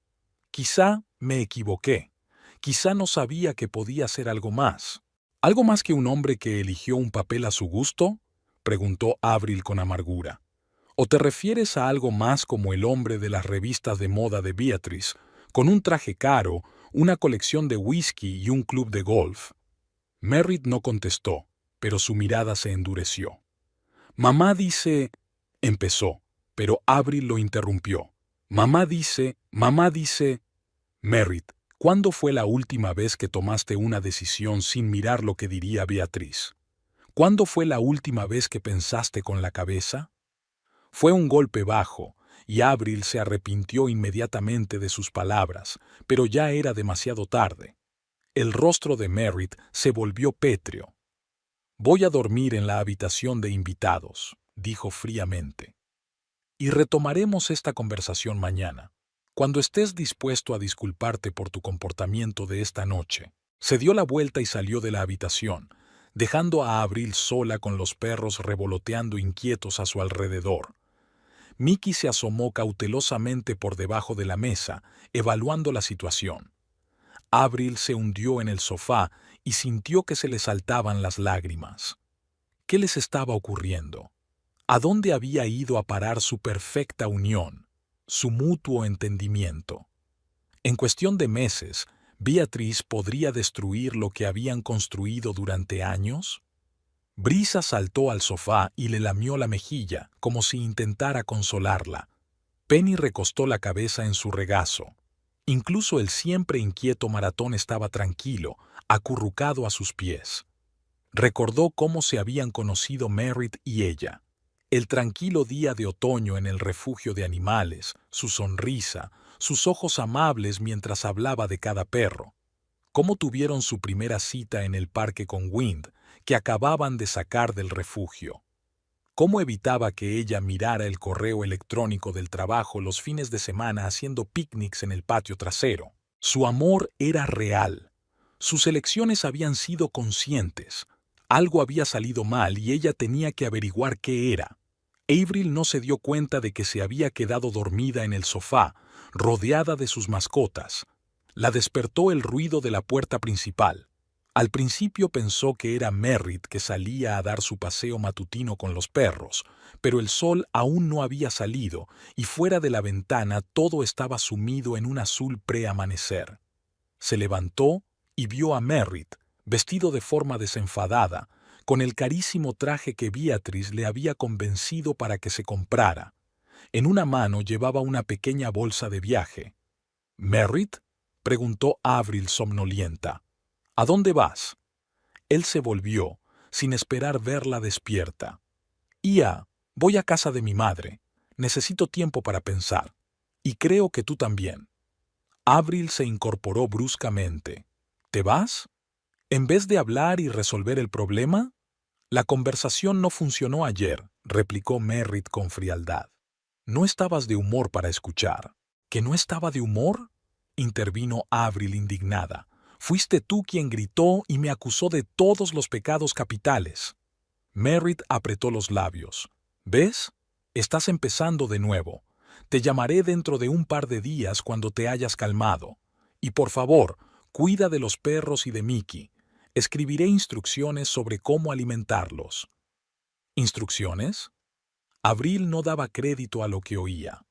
Quizá me equivoqué. Quizá no sabía que podía ser algo más. ¿Algo más que un hombre que eligió un papel a su gusto?, preguntó Avril con amargura. ¿O te refieres a algo más como el hombre de las revistas de moda de Beatrice, con un traje caro, una colección de whisky y un club de golf? Merritt no contestó, pero su mirada se endureció. Mamá dice... empezó, pero Avril lo interrumpió. Mamá dice... Merritt, ¿cuándo fue la última vez que tomaste una decisión sin mirar lo que diría Beatrice? ¿Cuándo fue la última vez que pensaste con la cabeza? Fue un golpe bajo, y Avril se arrepintió inmediatamente de sus palabras, pero ya era demasiado tarde. El rostro de Merritt se volvió pétreo. Voy a dormir en la habitación de invitados, dijo fríamente. Y retomaremos esta conversación mañana, cuando estés dispuesto a disculparte por tu comportamiento de esta noche. Se dio la vuelta y salió de la habitación, dejando a Avril sola con los perros revoloteando inquietos a su alrededor. Mickey se asomó cautelosamente por debajo de la mesa, evaluando la situación. Avril se hundió en el sofá y sintió que se le saltaban las lágrimas. ¿Qué les estaba ocurriendo? ¿A dónde había ido a parar su perfecta unión, su mutuo entendimiento? En cuestión de meses, ¿Beatrice podría destruir lo que habían construido durante años? Brisa saltó al sofá y le lamió la mejilla, como si intentara consolarla. Penny recostó la cabeza en su regazo. Incluso el siempre inquieto Maratón estaba tranquilo, acurrucado a sus pies. Recordó cómo se habían conocido Merritt y ella. El tranquilo día de otoño en el refugio de animales, su sonrisa, sus ojos amables mientras hablaba de cada perro. Cómo tuvieron su primera cita en el parque con Wind, que acababan de sacar del refugio. Cómo evitaba que ella mirara el correo electrónico del trabajo los fines de semana haciendo picnics en el patio trasero. Su amor era real. Sus elecciones habían sido conscientes. Algo había salido mal y ella tenía que averiguar qué era. Avril no se dio cuenta de que se había quedado dormida en el sofá, rodeada de sus mascotas. La despertó el ruido de la puerta principal. Al principio pensó que era Merritt que salía a dar su paseo matutino con los perros, pero el sol aún no había salido y fuera de la ventana todo estaba sumido en un azul preamanecer. Se levantó y vio a Merritt, vestido de forma desenfadada, con el carísimo traje que Beatrice le había convencido para que se comprara. En una mano llevaba una pequeña bolsa de viaje. «¿Merritt?», preguntó Avril somnolienta. «¿A dónde vas?». Él se volvió, sin esperar verla despierta. «Ia, voy a casa de mi madre. Necesito tiempo para pensar. Y creo que tú también». Avril se incorporó bruscamente. «¿Te vas? ¿En vez de hablar y resolver el problema?». «La conversación no funcionó ayer», replicó Merritt con frialdad. «No estabas de humor para escuchar». «¿Que no estaba de humor?», intervino Avril indignada. «Fuiste tú quien gritó y me acusó de todos los pecados capitales». Merritt apretó los labios. «¿Ves? Estás empezando de nuevo. Te llamaré dentro de un par de días cuando te hayas calmado. Y por favor, cuida de los perros y de Mickey. Escribiré instrucciones sobre cómo alimentarlos». ¿Instrucciones? Avril no daba crédito a lo que oía.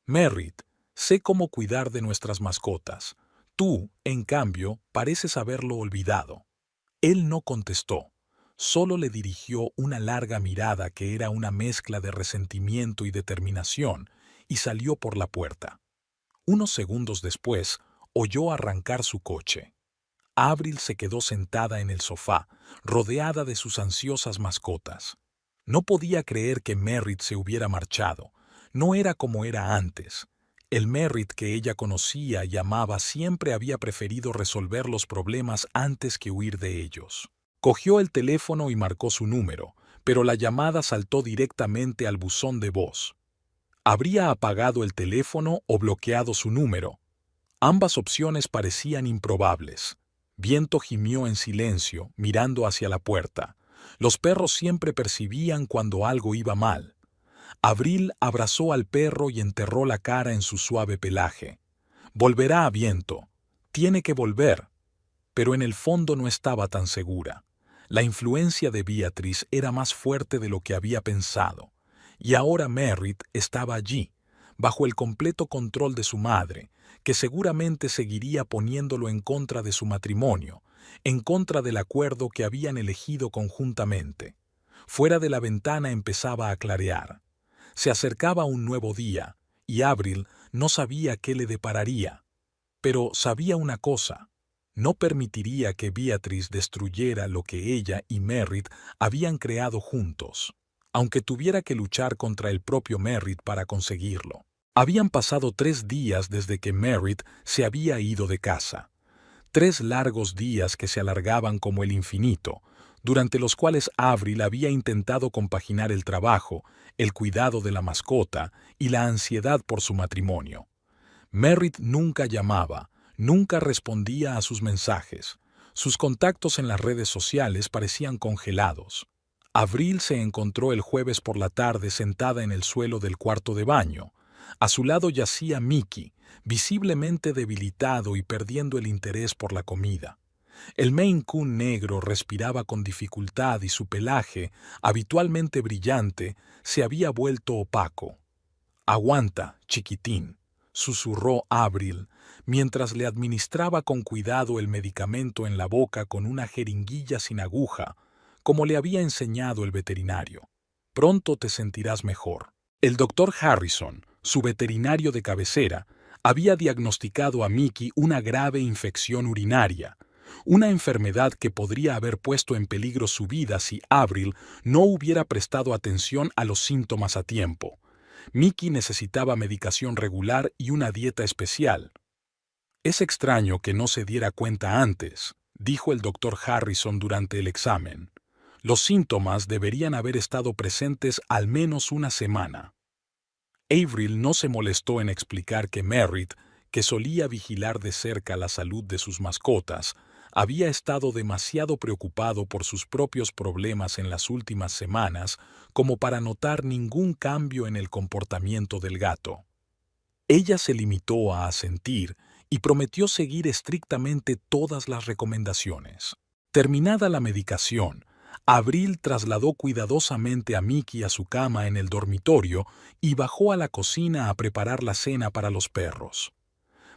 «Merritt, sé cómo cuidar de nuestras mascotas. Tú, en cambio, pareces haberlo olvidado». Él no contestó. Solo le dirigió una larga mirada que era una mezcla de resentimiento y determinación, y salió por la puerta. Unos segundos después, oyó arrancar su coche. Avril se quedó sentada en el sofá, rodeada de sus ansiosas mascotas. No podía creer que Merritt se hubiera marchado. No era como era antes. El Merritt que ella conocía y amaba siempre había preferido resolver los problemas antes que huir de ellos. Cogió el teléfono y marcó su número, pero la llamada saltó directamente al buzón de voz. Habría apagado el teléfono o bloqueado su número. Ambas opciones parecían improbables. Viento gimió en silencio, mirando hacia la puerta. Los perros siempre percibían cuando algo iba mal. Abril abrazó al perro y enterró la cara en su suave pelaje. Volverá a Viento. Tiene que volver. Pero en el fondo no estaba tan segura. La influencia de Beatrice era más fuerte de lo que había pensado. Y ahora Merritt estaba allí, bajo el completo control de su madre, que seguramente seguiría poniéndolo en contra de su matrimonio, en contra del acuerdo que habían elegido conjuntamente. Fuera de la ventana empezaba a clarear. Se acercaba un nuevo día, y Avril no sabía qué le depararía. Pero sabía una cosa: no permitiría que Beatrice destruyera lo que ella y Merritt habían creado juntos, aunque tuviera que luchar contra el propio Merritt para conseguirlo. Habían pasado 3 días desde que Merritt se había ido de casa. 3 largos días que se alargaban como el infinito, durante los cuales Avril había intentado compaginar el trabajo, el cuidado de la mascota y la ansiedad por su matrimonio. Merritt nunca llamaba, nunca respondía a sus mensajes. Sus contactos en las redes sociales parecían congelados. Avril se encontró el jueves por la tarde sentada en el suelo del cuarto de baño. A su lado yacía Mickey, visiblemente debilitado y perdiendo el interés por la comida. El Maine Coon negro respiraba con dificultad y su pelaje, habitualmente brillante, se había vuelto opaco. «Aguanta, chiquitín», susurró Avril, mientras le administraba con cuidado el medicamento en la boca con una jeringuilla sin aguja, como le había enseñado el veterinario. «Pronto te sentirás mejor». El doctor Harrison, su veterinario de cabecera, había diagnosticado a Mickey una grave infección urinaria, una enfermedad que podría haber puesto en peligro su vida si Avril no hubiera prestado atención a los síntomas a tiempo. Mickey necesitaba medicación regular y una dieta especial. «Es extraño que no se diera cuenta antes», dijo el doctor Harrison durante el examen. «Los síntomas deberían haber estado presentes al menos una semana». Avril no se molestó en explicar que Merritt, que solía vigilar de cerca la salud de sus mascotas, había estado demasiado preocupado por sus propios problemas en las últimas semanas como para notar ningún cambio en el comportamiento del gato. Ella se limitó a asentir y prometió seguir estrictamente todas las recomendaciones. Terminada la medicación, Avril trasladó cuidadosamente a Mickey a su cama en el dormitorio y bajó a la cocina a preparar la cena para los perros.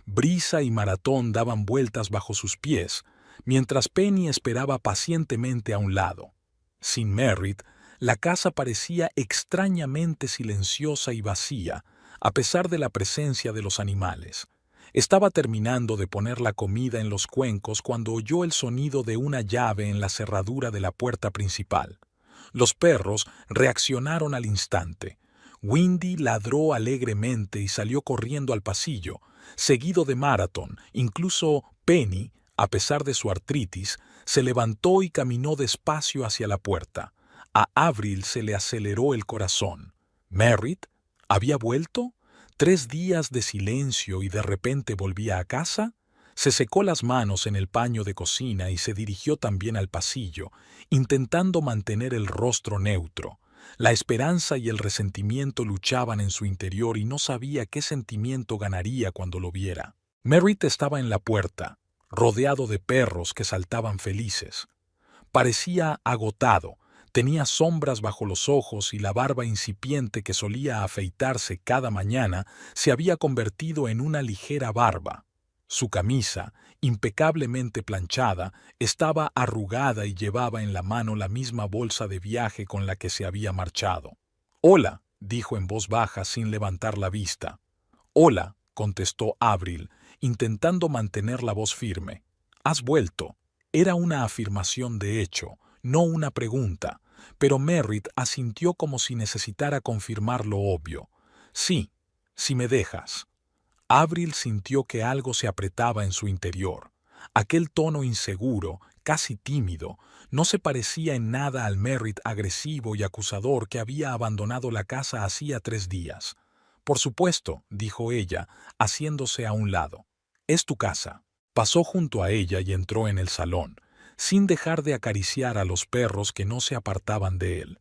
Brisa y Maratón daban vueltas bajo sus pies, mientras Penny esperaba pacientemente a un lado. Sin Merritt, la casa parecía extrañamente silenciosa y vacía, a pesar de la presencia de los animales. Estaba terminando de poner la comida en los cuencos cuando oyó el sonido de una llave en la cerradura de la puerta principal. Los perros reaccionaron al instante. Windy ladró alegremente y salió corriendo al pasillo, seguido de Marathon. Incluso Penny, a pesar de su artritis, se levantó y caminó despacio hacia la puerta. A Avril se le aceleró el corazón. ¿Merritt? ¿Había vuelto? 3 días de silencio y de repente volvía a casa. Se secó las manos en el paño de cocina y se dirigió también al pasillo, intentando mantener el rostro neutro. La esperanza y el resentimiento luchaban en su interior y no sabía qué sentimiento ganaría cuando lo viera. Merritt estaba en la puerta, rodeado de perros que saltaban felices. Parecía agotado. Tenía sombras bajo los ojos y la barba incipiente que solía afeitarse cada mañana se había convertido en una ligera barba. Su camisa, impecablemente planchada, estaba arrugada y llevaba en la mano la misma bolsa de viaje con la que se había marchado. «Hola», dijo en voz baja sin levantar la vista. «Hola», contestó Avril, intentando mantener la voz firme. «¿Has vuelto?» Era una afirmación de hecho, no una pregunta, pero Merritt asintió como si necesitara confirmar lo obvio. «Sí, si me dejas». Avril sintió que algo se apretaba en su interior. Aquel tono inseguro, casi tímido, no se parecía en nada al Merritt agresivo y acusador que había abandonado la casa hacía 3 días. Por supuesto, dijo ella, haciéndose a un lado. Es tu casa. Pasó junto a ella y entró en el salón, sin dejar de acariciar a los perros que no se apartaban de él.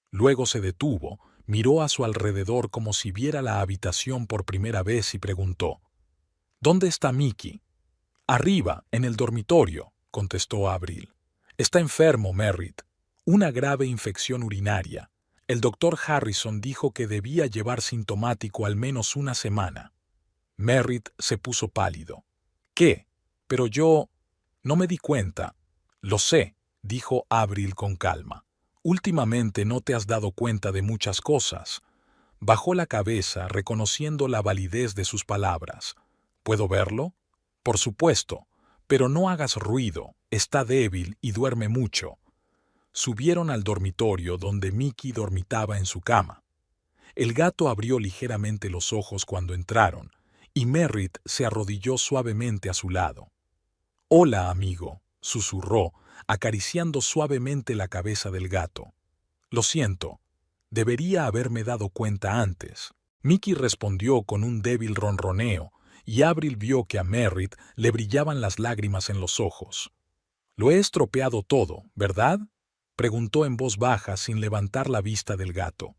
Luego se detuvo, miró a su alrededor como si viera la habitación por primera vez y preguntó: ¿Dónde está Mickey? Arriba, en el dormitorio, contestó Avril. Está enfermo, Merritt. Una grave infección urinaria. El doctor Harrison dijo que debía llevar sintomático al menos una semana. Merritt se puso pálido. ¿Qué? Pero yo... No me di cuenta. Lo sé, dijo Avril con calma. Últimamente no te has dado cuenta de muchas cosas. Bajó la cabeza, reconociendo la validez de sus palabras. ¿Puedo verlo? Por supuesto, pero no hagas ruido, está débil y duerme mucho. Subieron al dormitorio donde Mickey dormitaba en su cama. El gato abrió ligeramente los ojos cuando entraron, y Merritt se arrodilló suavemente a su lado. «Hola, amigo», susurró, acariciando suavemente la cabeza del gato. «Lo siento, debería haberme dado cuenta antes». Mickey respondió con un débil ronroneo, y Avril vio que a Merritt le brillaban las lágrimas en los ojos. «Lo he estropeado todo, ¿verdad?», preguntó en voz baja sin levantar la vista del gato.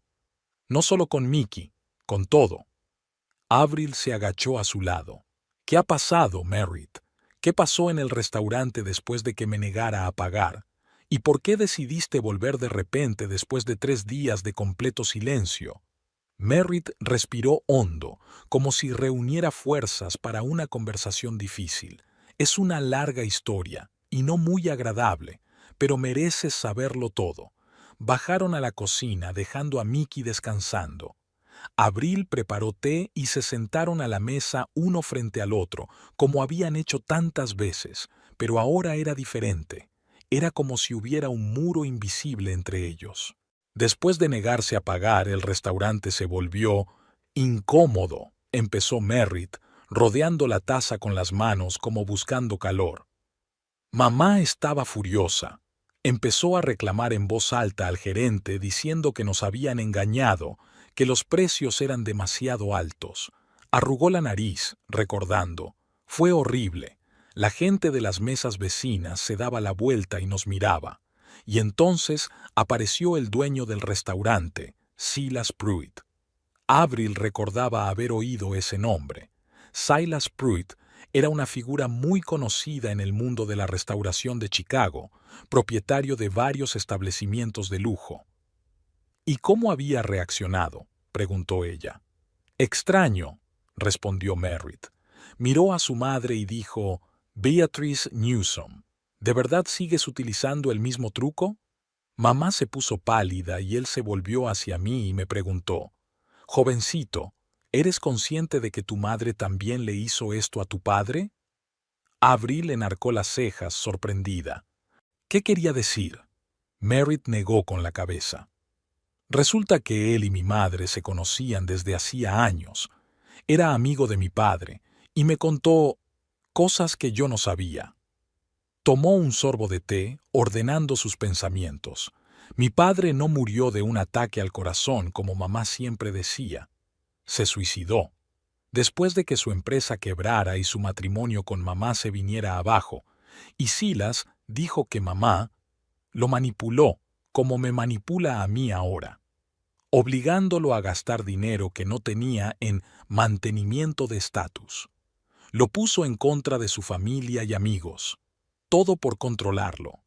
«No solo con Mickey, con todo». Avril se agachó a su lado. «¿Qué ha pasado, Merritt? ¿Qué pasó en el restaurante después de que me negara a pagar? ¿Y por qué decidiste volver de repente después de 3 días de completo silencio?» Merritt respiró hondo, como si reuniera fuerzas para una conversación difícil. «Es una larga historia, y no muy agradable, pero mereces saberlo todo». Bajaron a la cocina, dejando a Mickey descansando. Avril preparó té y se sentaron a la mesa uno frente al otro, como habían hecho tantas veces, pero ahora era diferente. Era como si hubiera un muro invisible entre ellos. Después de negarse a pagar, el restaurante se volvió incómodo, empezó Merritt, rodeando la taza con las manos como buscando calor. Mamá estaba furiosa. Empezó a reclamar en voz alta al gerente diciendo que nos habían engañado, que los precios eran demasiado altos. Arrugó la nariz, recordando. Fue horrible. La gente de las mesas vecinas se daba la vuelta y nos miraba. Y entonces apareció el dueño del restaurante, Silas Pruitt. Avril recordaba haber oído ese nombre. Silas Pruitt era una figura muy conocida en el mundo de la restauración de Chicago, propietario de varios establecimientos de lujo. «¿Y cómo había reaccionado?», preguntó ella. «Extraño», respondió Merritt. Miró a su madre y dijo: «Beatrice Newsom, ¿de verdad sigues utilizando el mismo truco?». Mamá se puso pálida y él se volvió hacia mí y me preguntó: «Jovencito, ¿eres consciente de que tu madre también le hizo esto a tu padre?». Avril enarcó las cejas, sorprendida. ¿Qué quería decir? Merritt negó con la cabeza. Resulta que él y mi madre se conocían desde hacía años. Era amigo de mi padre y me contó cosas que yo no sabía. Tomó un sorbo de té, ordenando sus pensamientos. Mi padre no murió de un ataque al corazón, como mamá siempre decía. Se suicidó. Después de que su empresa quebrara y su matrimonio con mamá se viniera abajo, y Silas dijo que mamá lo manipuló como me manipula a mí ahora, obligándolo a gastar dinero que no tenía en mantenimiento de estatus. Lo puso en contra de su familia y amigos, todo por controlarlo.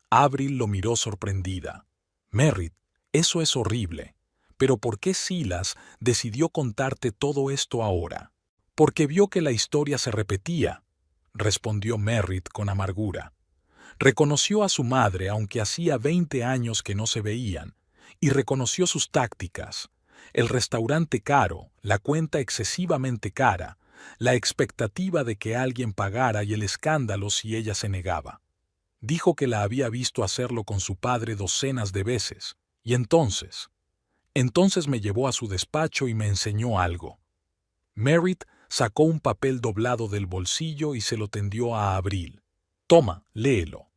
Avril lo miró sorprendida. Merritt, eso es horrible. Pero ¿por qué Silas decidió contarte todo esto ahora? Porque vio que la historia se repetía, respondió Merritt con amargura. Reconoció a su madre aunque hacía 20 años que no se veían, y reconoció sus tácticas. El restaurante caro, la cuenta excesivamente cara, la expectativa de que alguien pagara y el escándalo si ella se negaba. Dijo que la había visto hacerlo con su padre docenas de veces, y entonces me llevó a su despacho y me enseñó algo. Merritt sacó un papel doblado del bolsillo y se lo tendió a Avril. «Toma, léelo».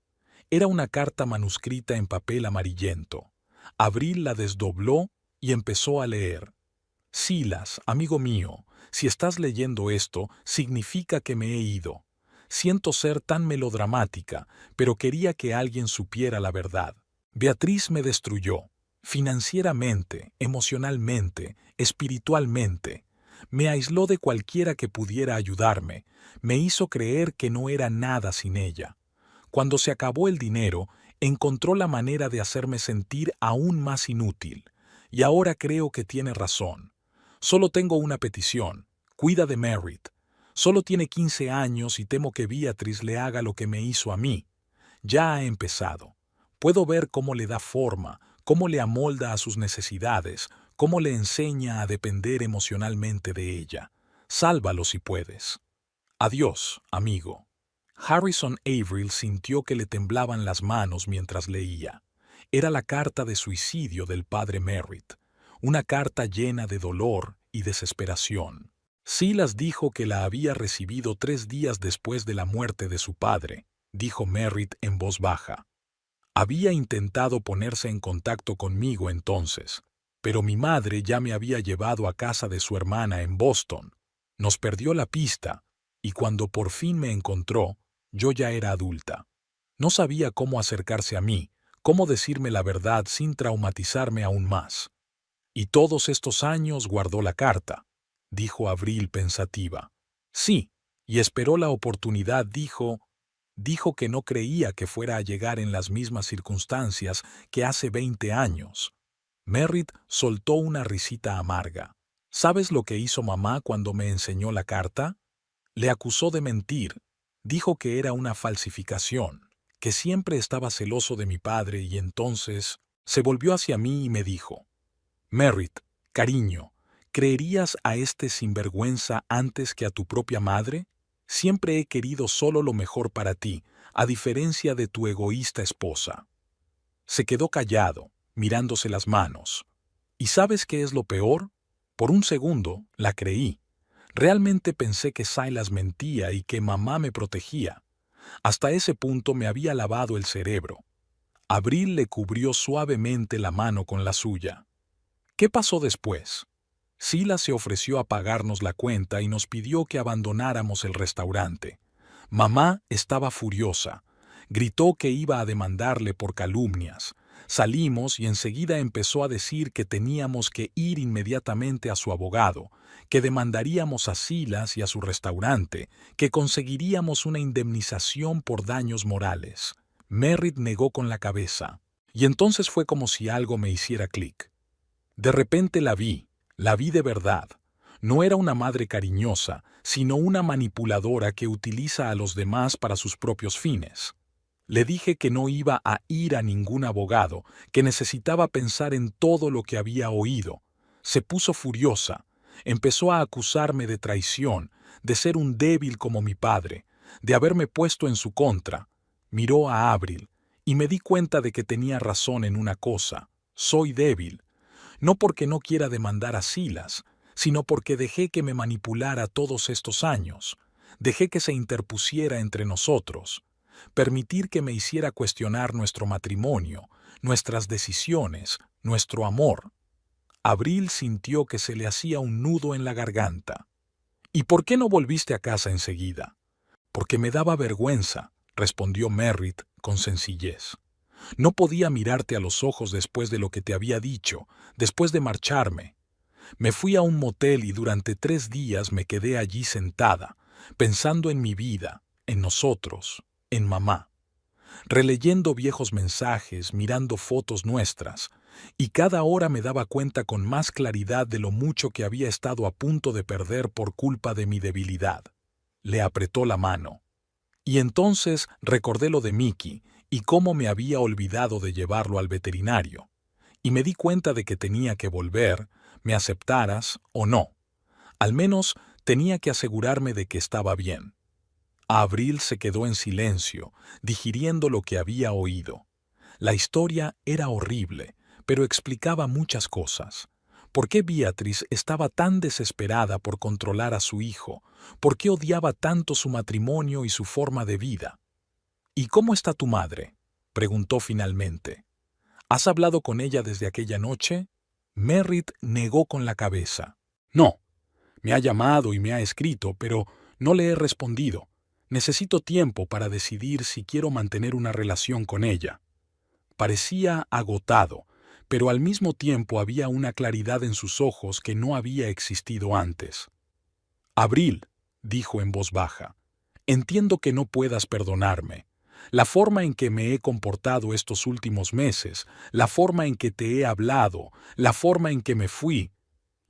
Era una carta manuscrita en papel amarillento. Avril la desdobló y empezó a leer. Silas, amigo mío, si estás leyendo esto, significa que me he ido. Siento ser tan melodramática, pero quería que alguien supiera la verdad. Beatriz me destruyó, financieramente, emocionalmente, espiritualmente. Me aisló de cualquiera que pudiera ayudarme, me hizo creer que no era nada sin ella. Cuando se acabó el dinero, encontró la manera de hacerme sentir aún más inútil. Y ahora creo que tiene razón. Solo tengo una petición. Cuida de Merritt. Solo tiene 15 años y temo que Beatriz le haga lo que me hizo a mí. Ya ha empezado. Puedo ver cómo le da forma, cómo le amolda a sus necesidades, cómo le enseña a depender emocionalmente de ella. Sálvalo si puedes. Adiós, amigo. Harrison Averill sintió que le temblaban las manos mientras leía. Era la carta de suicidio del padre Merritt, una carta llena de dolor y desesperación. Silas dijo que la había recibido 3 días después de la muerte de su padre, dijo Merritt en voz baja. Había intentado ponerse en contacto conmigo entonces, pero mi madre ya me había llevado a casa de su hermana en Boston. Nos perdió la pista, y cuando por fin me encontró, yo ya era adulta. No sabía cómo acercarse a mí, cómo decirme la verdad sin traumatizarme aún más. Y todos estos años guardó la carta, dijo Avril pensativa. Sí, y esperó la oportunidad, dijo que no creía que fuera a llegar en las mismas circunstancias que hace 20 años. Merritt soltó una risita amarga. ¿Sabes lo que hizo mamá cuando me enseñó la carta? Le acusó de mentir. Dijo que era una falsificación, que siempre estaba celoso de mi padre y entonces se volvió hacia mí y me dijo: Merritt, cariño, ¿creerías a este sinvergüenza antes que a tu propia madre? Siempre he querido solo lo mejor para ti, a diferencia de tu egoísta esposa. Se quedó callado, mirándose las manos. ¿Y sabes qué es lo peor? Por un segundo la creí. Realmente pensé que Silas mentía y que mamá me protegía. Hasta ese punto me había lavado el cerebro. Avril le cubrió suavemente la mano con la suya. ¿Qué pasó después? Silas se ofreció a pagarnos la cuenta y nos pidió que abandonáramos el restaurante. Mamá estaba furiosa. Gritó que iba a demandarle por calumnias. Salimos y enseguida empezó a decir que teníamos que ir inmediatamente a su abogado, que demandaríamos a Silas y a su restaurante, que conseguiríamos una indemnización por daños morales. Merritt negó con la cabeza. Y entonces fue como si algo me hiciera clic. De repente la vi de verdad. No era una madre cariñosa, sino una manipuladora que utiliza a los demás para sus propios fines. Le dije que no iba a ir a ningún abogado, que necesitaba pensar en todo lo que había oído. Se puso furiosa. Empezó a acusarme de traición, de ser un débil como mi padre, de haberme puesto en su contra. Miró a Avril, y me di cuenta de que tenía razón en una cosa. Soy débil. No porque no quiera demandar a Silas, sino porque dejé que me manipulara todos estos años. Dejé que se interpusiera entre nosotros. Permitir que me hiciera cuestionar nuestro matrimonio, nuestras decisiones, nuestro amor. Avril sintió que se le hacía un nudo en la garganta. ¿Y por qué no volviste a casa enseguida? Porque me daba vergüenza, respondió Merritt con sencillez. No podía mirarte a los ojos después de lo que te había dicho, después de marcharme. Me fui a un motel y durante 3 días me quedé allí sentada, pensando en mi vida, en nosotros, en mamá, releyendo viejos mensajes, mirando fotos nuestras, y cada hora me daba cuenta con más claridad de lo mucho que había estado a punto de perder por culpa de mi debilidad. Le apretó la mano. Y entonces recordé lo de Mickey y cómo me había olvidado de llevarlo al veterinario. Y me di cuenta de que tenía que volver, me aceptaras o no. Al menos tenía que asegurarme de que estaba bien. Avril se quedó en silencio, digiriendo lo que había oído. La historia era horrible, pero explicaba muchas cosas. ¿Por qué Beatriz estaba tan desesperada por controlar a su hijo? ¿Por qué odiaba tanto su matrimonio y su forma de vida? ¿Y cómo está tu madre?, preguntó finalmente. ¿Has hablado con ella desde aquella noche? Merritt negó con la cabeza. No, me ha llamado y me ha escrito, pero no le he respondido. Necesito tiempo para decidir si quiero mantener una relación con ella. Parecía agotado, pero al mismo tiempo había una claridad en sus ojos que no había existido antes. Abril, dijo en voz baja, entiendo que no puedas perdonarme. La forma en que me he comportado estos últimos meses, la forma en que te he hablado, la forma en que me fui.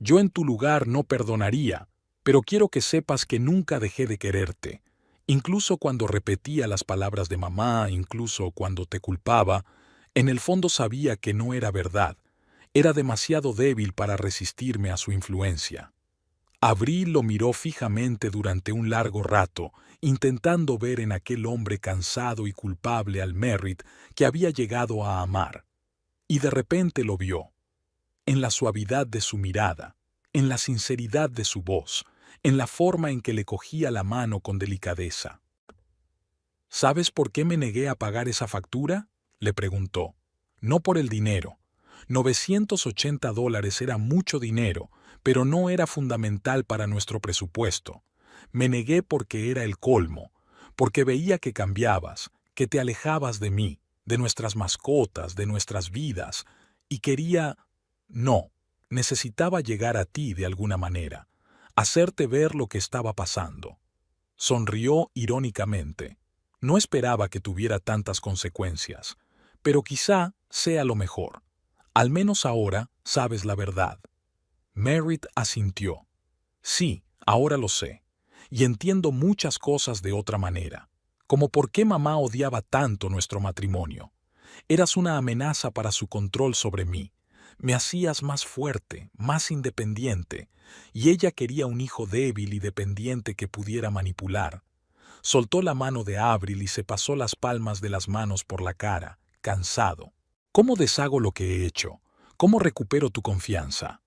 Yo en tu lugar no perdonaría, pero quiero que sepas que nunca dejé de quererte. Incluso cuando repetía las palabras de mamá, incluso cuando te culpaba, en el fondo sabía que no era verdad. Era demasiado débil para resistirme a su influencia. Abril lo miró fijamente durante un largo rato, intentando ver en aquel hombre cansado y culpable al Merritt que había llegado a amar. Y de repente lo vio. En la suavidad de su mirada, en la sinceridad de su voz, en la forma en que le cogía la mano con delicadeza. ¿Sabes por qué me negué a pagar esa factura?, le preguntó. No por el dinero. $980 era mucho dinero, pero no era fundamental para nuestro presupuesto. Me negué porque era el colmo, porque veía que cambiabas, que te alejabas de mí, de nuestras mascotas, de nuestras vidas, y quería... No, necesitaba llegar a ti de alguna manera, hacerte ver lo que estaba pasando. Sonrió irónicamente. No esperaba que tuviera tantas consecuencias, pero quizá sea lo mejor. Al menos ahora sabes la verdad. Merritt asintió. Sí, ahora lo sé. Y entiendo muchas cosas de otra manera, como por qué mamá odiaba tanto nuestro matrimonio. Eras una amenaza para su control sobre mí. Me hacías más fuerte, más independiente, y ella quería un hijo débil y dependiente que pudiera manipular. Soltó la mano de Abril y se pasó las palmas de las manos por la cara, cansado. ¿Cómo deshago lo que he hecho? ¿Cómo recupero tu confianza?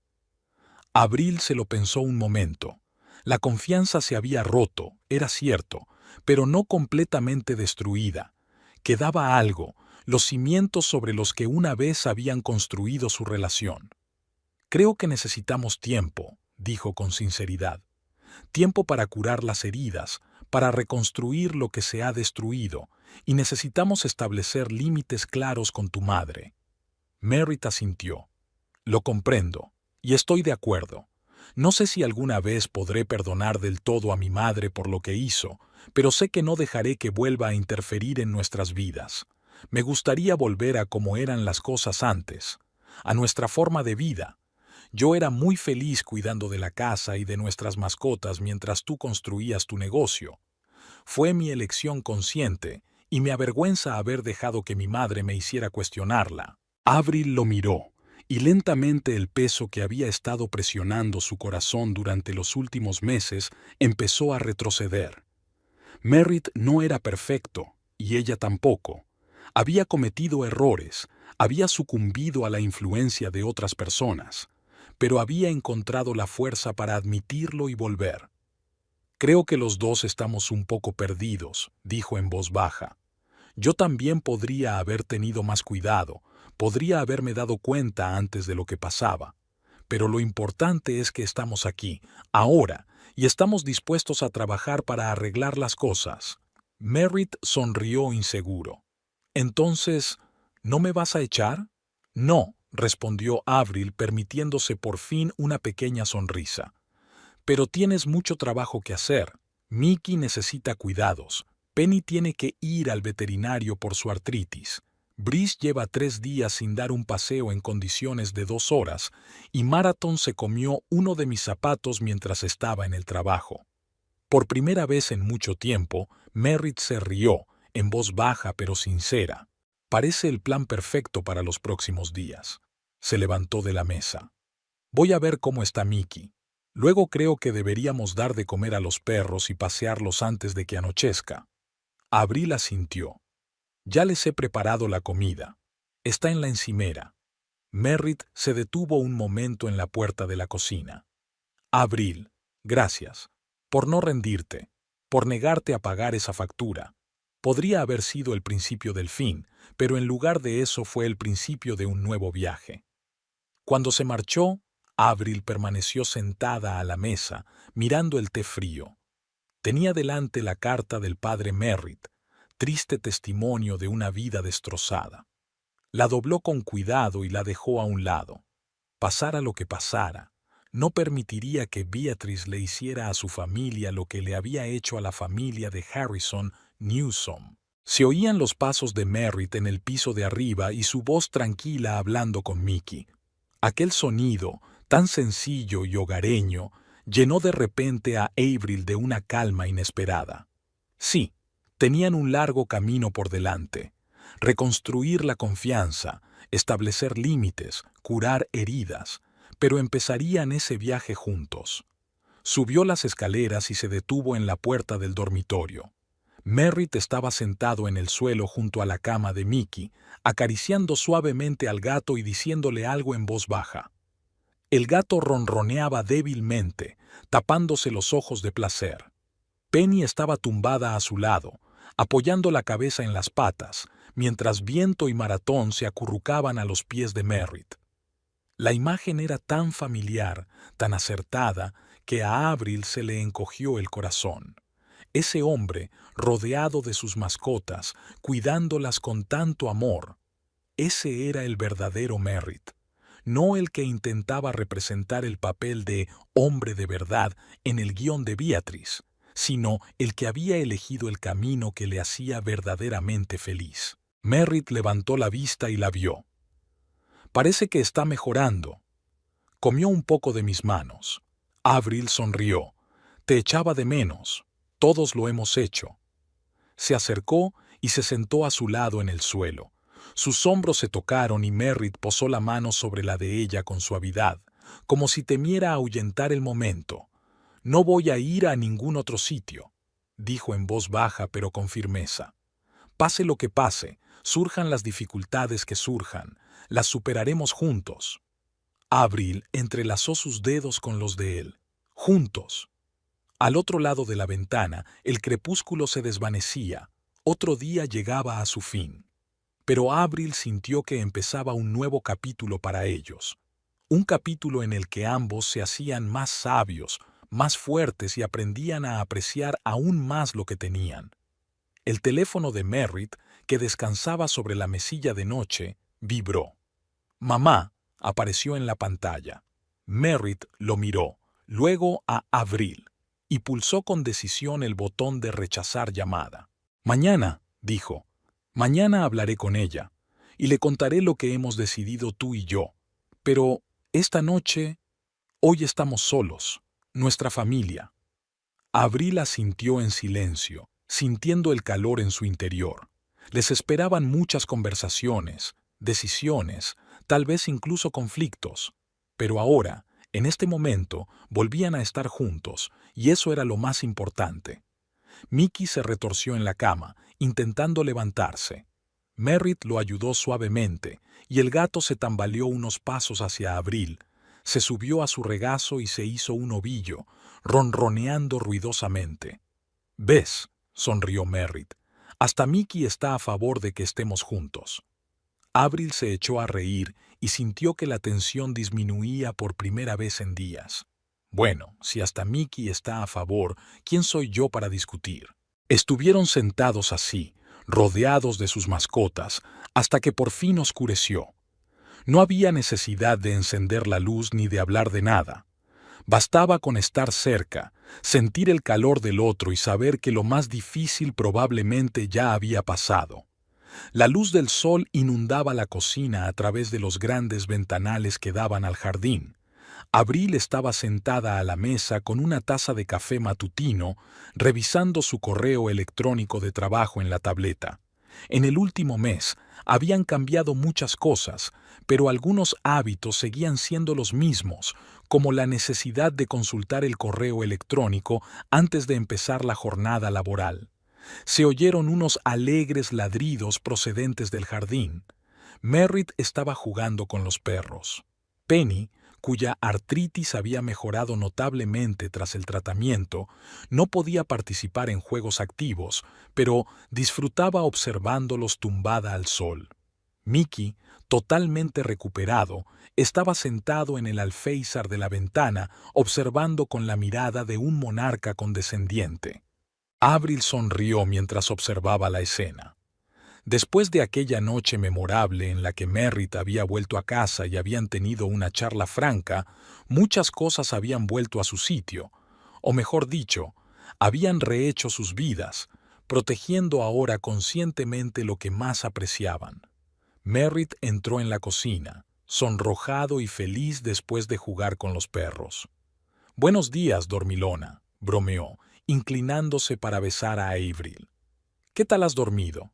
Abril se lo pensó un momento. La confianza se había roto, era cierto, pero no completamente destruida. Quedaba algo, los cimientos sobre los que una vez habían construido su relación. Creo que necesitamos tiempo, dijo con sinceridad. Tiempo para curar las heridas, para reconstruir lo que se ha destruido, y necesitamos establecer límites claros con tu madre. Merritt asintió. Lo comprendo, y estoy de acuerdo. No sé si alguna vez podré perdonar del todo a mi madre por lo que hizo, pero sé que no dejaré que vuelva a interferir en nuestras vidas. Me gustaría volver a como eran las cosas antes, a nuestra forma de vida. Yo era muy feliz cuidando de la casa y de nuestras mascotas mientras tú construías tu negocio. Fue mi elección consciente, y me avergüenza haber dejado que mi madre me hiciera cuestionarla. Avril lo miró, y lentamente el peso que había estado presionando su corazón durante los últimos meses empezó a retroceder. Merritt no era perfecto, y ella tampoco. Había cometido errores, había sucumbido a la influencia de otras personas, pero había encontrado la fuerza para admitirlo y volver. Creo que los dos estamos un poco perdidos, dijo en voz baja. Yo también podría haber tenido más cuidado, podría haberme dado cuenta antes de lo que pasaba. Pero lo importante es que estamos aquí, ahora, y estamos dispuestos a trabajar para arreglar las cosas. Merritt sonrió inseguro. Entonces, ¿no me vas a echar? No, respondió Avril, permitiéndose por fin una pequeña sonrisa. Pero tienes mucho trabajo que hacer. Mickey necesita cuidados. Penny tiene que ir al veterinario por su artritis. Brice lleva 3 días sin dar un paseo en condiciones de 2 horas, y Marathon se comió uno de mis zapatos mientras estaba en el trabajo. Por primera vez en mucho tiempo, Merritt se rió, en voz baja pero sincera. Parece el plan perfecto para los próximos días. Se levantó de la mesa. Voy a ver cómo está Mickey. Luego creo que deberíamos dar de comer a los perros y pasearlos antes de que anochezca. Abril asintió. Ya les he preparado la comida. Está en la encimera. Merritt se detuvo un momento en la puerta de la cocina. Abril, gracias. Por no rendirte. Por negarte a pagar esa factura. Podría haber sido el principio del fin, pero en lugar de eso fue el principio de un nuevo viaje. Cuando se marchó, Avril permaneció sentada a la mesa, mirando el té frío. Tenía delante la carta del padre Merritt, triste testimonio de una vida destrozada. La dobló con cuidado y la dejó a un lado. Pasara lo que pasara, no permitiría que Beatrice le hiciera a su familia lo que le había hecho a la familia de Harrison Newsom. Se oían los pasos de Merritt en el piso de arriba y su voz tranquila hablando con Mickey. Aquel sonido, tan sencillo y hogareño, llenó de repente a Avril de una calma inesperada. Sí, tenían un largo camino por delante. Reconstruir la confianza, establecer límites, curar heridas, pero empezarían ese viaje juntos. Subió las escaleras y se detuvo en la puerta del dormitorio. Merritt estaba sentado en el suelo junto a la cama de Mickey, acariciando suavemente al gato y diciéndole algo en voz baja. El gato ronroneaba débilmente, tapándose los ojos de placer. Penny estaba tumbada a su lado, apoyando la cabeza en las patas, mientras Viento y Maratón se acurrucaban a los pies de Merritt. La imagen era tan familiar, tan acertada, que a Avril se le encogió el corazón. Ese hombre, rodeado de sus mascotas, cuidándolas con tanto amor, ese era el verdadero Merritt, no el que intentaba representar el papel de hombre de verdad en el guión de Beatrice, sino el que había elegido el camino que le hacía verdaderamente feliz. Merritt levantó la vista y la vio. Parece que está mejorando. Comió un poco de mis manos. Avril sonrió. Te echaba de menos. Todos lo hemos hecho. Se acercó y se sentó a su lado en el suelo. Sus hombros se tocaron y Merritt posó la mano sobre la de ella con suavidad, como si temiera ahuyentar el momento. No voy a ir a ningún otro sitio, dijo en voz baja pero con firmeza. Pase lo que pase, surjan las dificultades que surjan, las superaremos juntos. Avril entrelazó sus dedos con los de él. Juntos. Al otro lado de la ventana, el crepúsculo se desvanecía. Otro día llegaba a su fin. Pero Avril sintió que empezaba un nuevo capítulo para ellos. Un capítulo en el que ambos se hacían más sabios, más fuertes y aprendían a apreciar aún más lo que tenían. El teléfono de Merritt, que descansaba sobre la mesilla de noche, vibró. Mamá apareció en la pantalla. Merritt lo miró, luego a Avril, y pulsó con decisión el botón de rechazar llamada. Mañana, dijo, mañana hablaré con ella, y le contaré lo que hemos decidido tú y yo. Pero esta noche, hoy estamos solos, nuestra familia. Avril asintió en silencio, sintiendo el calor en su interior. Les esperaban muchas conversaciones, decisiones, tal vez incluso conflictos. Pero ahora, en este momento, volvían a estar juntos, y eso era lo más importante. Mickey se retorció en la cama, intentando levantarse. Merritt lo ayudó suavemente, y el gato se tambaleó unos pasos hacia Avril. Se subió a su regazo y se hizo un ovillo, ronroneando ruidosamente. «¿Ves?», sonrió Merritt. «Hasta Mickey está a favor de que estemos juntos». Avril se echó a reír y sintió que la tensión disminuía por primera vez en días. Bueno, si hasta Mickey está a favor, ¿quién soy yo para discutir? Estuvieron sentados así, rodeados de sus mascotas, hasta que por fin oscureció. No había necesidad de encender la luz ni de hablar de nada. Bastaba con estar cerca, sentir el calor del otro y saber que lo más difícil probablemente ya había pasado. La luz del sol inundaba la cocina a través de los grandes ventanales que daban al jardín. Avril estaba sentada a la mesa con una taza de café matutino, revisando su correo electrónico de trabajo en la tableta. En el último mes habían cambiado muchas cosas, pero algunos hábitos seguían siendo los mismos, como la necesidad de consultar el correo electrónico antes de empezar la jornada laboral. Se oyeron unos alegres ladridos procedentes del jardín. Merritt estaba jugando con los perros. Penny, cuya artritis había mejorado notablemente tras el tratamiento, no podía participar en juegos activos, pero disfrutaba observándolos tumbada al sol. Mickey, totalmente recuperado, estaba sentado en el alféizar de la ventana, observando con la mirada de un monarca condescendiente. Avril sonrió mientras observaba la escena. Después de aquella noche memorable en la que Merritt había vuelto a casa y habían tenido una charla franca, muchas cosas habían vuelto a su sitio, o mejor dicho, habían rehecho sus vidas, protegiendo ahora conscientemente lo que más apreciaban. Merritt entró en la cocina, sonrojado y feliz después de jugar con los perros. «Buenos días, dormilona», bromeó, inclinándose para besar a Avril. «¿Qué tal has dormido?»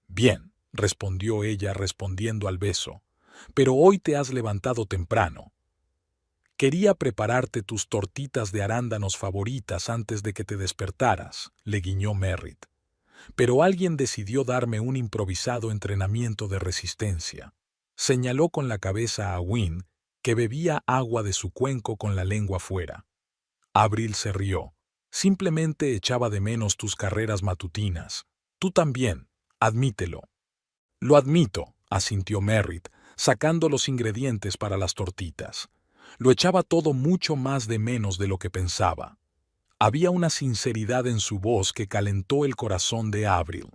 «Bien», respondió ella respondiendo al beso, «pero hoy te has levantado temprano. Quería prepararte tus tortitas de arándanos favoritas antes de que te despertaras», le guiñó Merritt. «Pero alguien decidió darme un improvisado entrenamiento de resistencia». Señaló con la cabeza a Wynne, que bebía agua de su cuenco con la lengua fuera. Avril se rió. «Simplemente echaba de menos tus carreras matutinas. Tú también, admítelo». «Lo admito», asintió Merritt, sacando los ingredientes para las tortitas. Lo echaba todo mucho más de menos de lo que pensaba. Había una sinceridad en su voz que calentó el corazón de Avril.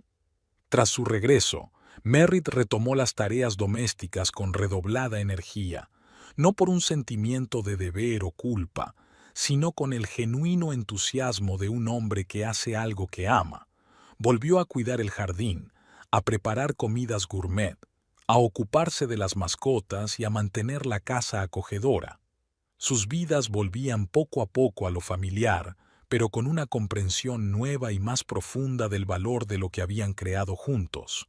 Tras su regreso, Merritt retomó las tareas domésticas con redoblada energía, no por un sentimiento de deber o culpa, sino con el genuino entusiasmo de un hombre que hace algo que ama. Volvió a cuidar el jardín, a preparar comidas gourmet, a ocuparse de las mascotas y a mantener la casa acogedora. Sus vidas volvían poco a poco a lo familiar, pero con una comprensión nueva y más profunda del valor de lo que habían creado juntos.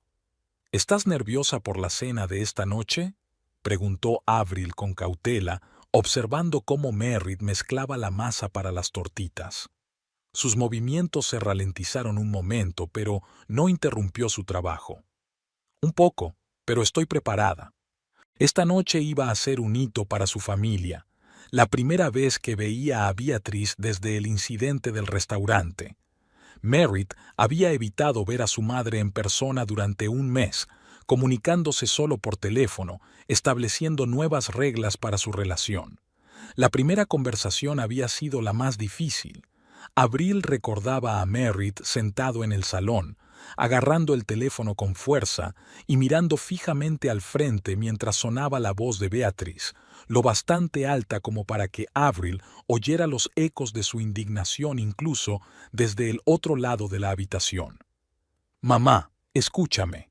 «¿Estás nerviosa por la cena de esta noche?», preguntó Avril con cautela, observando cómo Merritt mezclaba la masa para las tortitas. Sus movimientos se ralentizaron un momento, pero no interrumpió su trabajo. «Un poco, pero estoy preparada. Esta noche iba a ser un hito para su familia, la primera vez que veía a Beatrice desde el incidente del restaurante. Merritt había evitado ver a su madre en persona durante un mes, comunicándose solo por teléfono, estableciendo nuevas reglas para su relación. La primera conversación había sido la más difícil. Avril recordaba a Merritt sentado en el salón, agarrando el teléfono con fuerza y mirando fijamente al frente mientras sonaba la voz de Beatrice, lo bastante alta como para que Avril oyera los ecos de su indignación incluso desde el otro lado de la habitación. «Mamá, escúchame»,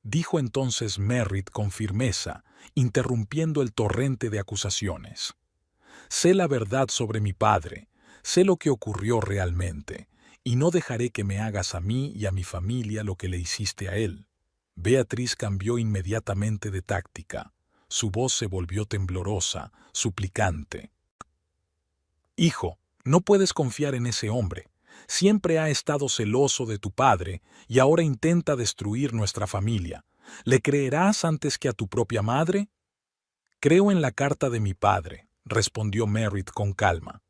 dijo entonces Merritt con firmeza, interrumpiendo el torrente de acusaciones. «Sé la verdad sobre mi padre, sé lo que ocurrió realmente, y no dejaré que me hagas a mí y a mi familia lo que le hiciste a él». Beatriz cambió inmediatamente de táctica. Su voz se volvió temblorosa, suplicante. «Hijo, no puedes confiar en ese hombre. Siempre ha estado celoso de tu padre y ahora intenta destruir nuestra familia. ¿Le creerás antes que a tu propia madre?» «Creo en la carta de mi padre», respondió Merritt con calma.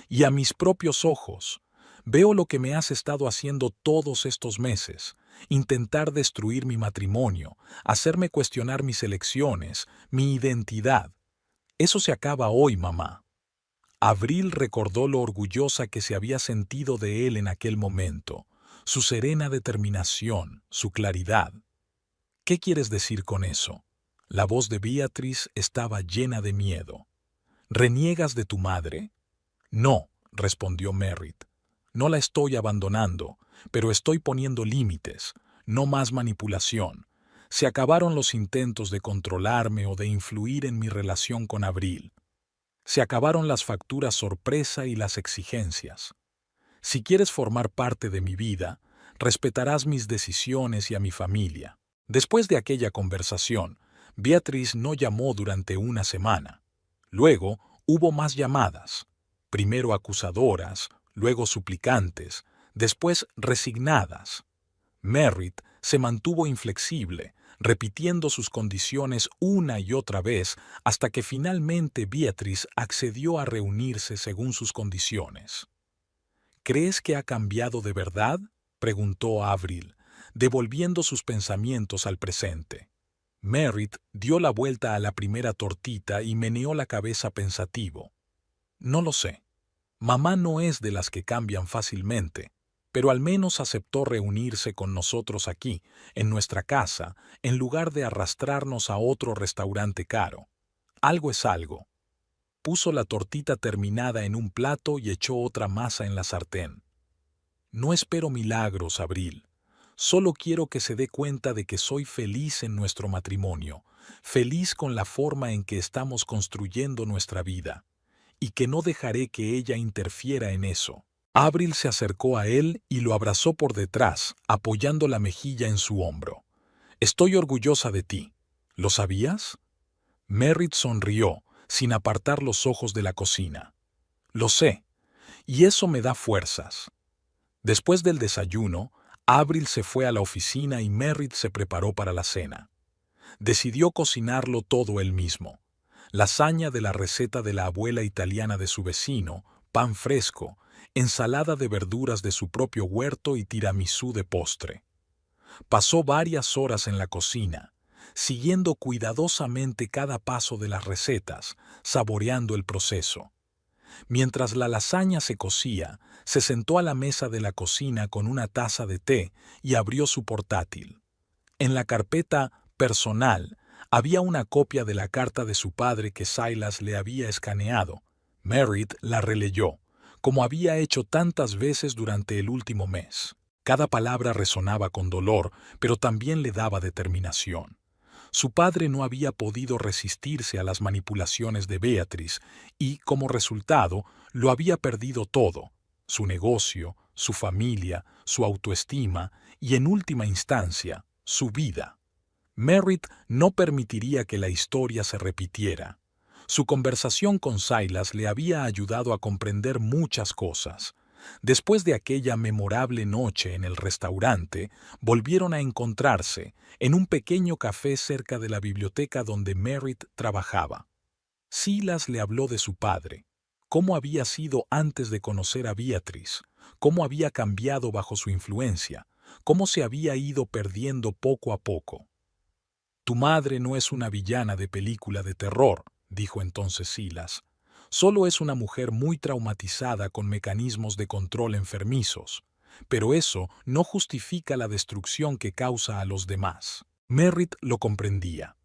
«Y a mis propios ojos. Veo lo que me has estado haciendo todos estos meses. Intentar destruir mi matrimonio, hacerme cuestionar mis elecciones, mi identidad. Eso se acaba hoy, mamá». Avril recordó lo orgullosa que se había sentido de él en aquel momento, su serena determinación, su claridad. «¿Qué quieres decir con eso?». La voz de Beatrice estaba llena de miedo. «¿Reniegas de tu madre?». «No», respondió Merritt. «No la estoy abandonando, pero estoy poniendo límites, no más manipulación. Se acabaron los intentos de controlarme o de influir en mi relación con Avril. Se acabaron las facturas sorpresa y las exigencias. Si quieres formar parte de mi vida, respetarás mis decisiones y a mi familia». Después de aquella conversación, Beatrice no llamó durante una semana. Luego hubo más llamadas, primero acusadoras, luego suplicantes, después resignadas. Merritt se mantuvo inflexible, repitiendo sus condiciones una y otra vez hasta que finalmente Beatrice accedió a reunirse según sus condiciones. «¿Crees que ha cambiado de verdad?», preguntó Avril, devolviendo sus pensamientos al presente. Merritt dio la vuelta a la primera tortita y meneó la cabeza pensativo. No lo sé. Mamá no es de las que cambian fácilmente, pero al menos aceptó reunirse con nosotros aquí, en nuestra casa, en lugar de arrastrarnos a otro restaurante caro. Algo es algo. Puso la tortita terminada en un plato y echó otra masa en la sartén. No espero milagros, Abril. Solo quiero que se dé cuenta de que soy feliz en nuestro matrimonio, feliz con la forma en que estamos construyendo nuestra vida, y que no dejaré que ella interfiera en eso. Abril se acercó a él y lo abrazó por detrás, apoyando la mejilla en su hombro. Estoy orgullosa de ti. ¿Lo sabías? Merritt sonrió, sin apartar los ojos de la cocina. Lo sé, y eso me da fuerzas. Después del desayuno, Abril se fue a la oficina y Merritt se preparó para la cena. Decidió cocinarlo todo él mismo. Lasaña de la receta de la abuela italiana de su vecino, pan fresco, ensalada de verduras de su propio huerto y tiramisú de postre. Pasó varias horas en la cocina, siguiendo cuidadosamente cada paso de las recetas, saboreando el proceso. Mientras la lasaña se cocía, se sentó a la mesa de la cocina con una taza de té y abrió su portátil. En la carpeta personal había una copia de la carta de su padre que Silas le había escaneado. Merritt la releyó, como había hecho tantas veces durante el último mes. Cada palabra resonaba con dolor, pero también le daba determinación. Su padre no había podido resistirse a las manipulaciones de Beatriz y, como resultado, lo había perdido todo: su negocio, su familia, su autoestima y, en última instancia, su vida. Merritt no permitiría que la historia se repitiera. Su conversación con Silas le había ayudado a comprender muchas cosas. Después de aquella memorable noche en el restaurante, volvieron a encontrarse en un pequeño café cerca de la biblioteca donde Merritt trabajaba. Silas le habló de su padre, cómo había sido antes de conocer a Beatriz, cómo había cambiado bajo su influencia, cómo se había ido perdiendo poco a poco. «Tu madre no es una villana de película de terror», dijo entonces Silas. «Solo es una mujer muy traumatizada con mecanismos de control enfermizos. Pero eso no justifica la destrucción que causa a los demás». Merritt lo comprendía.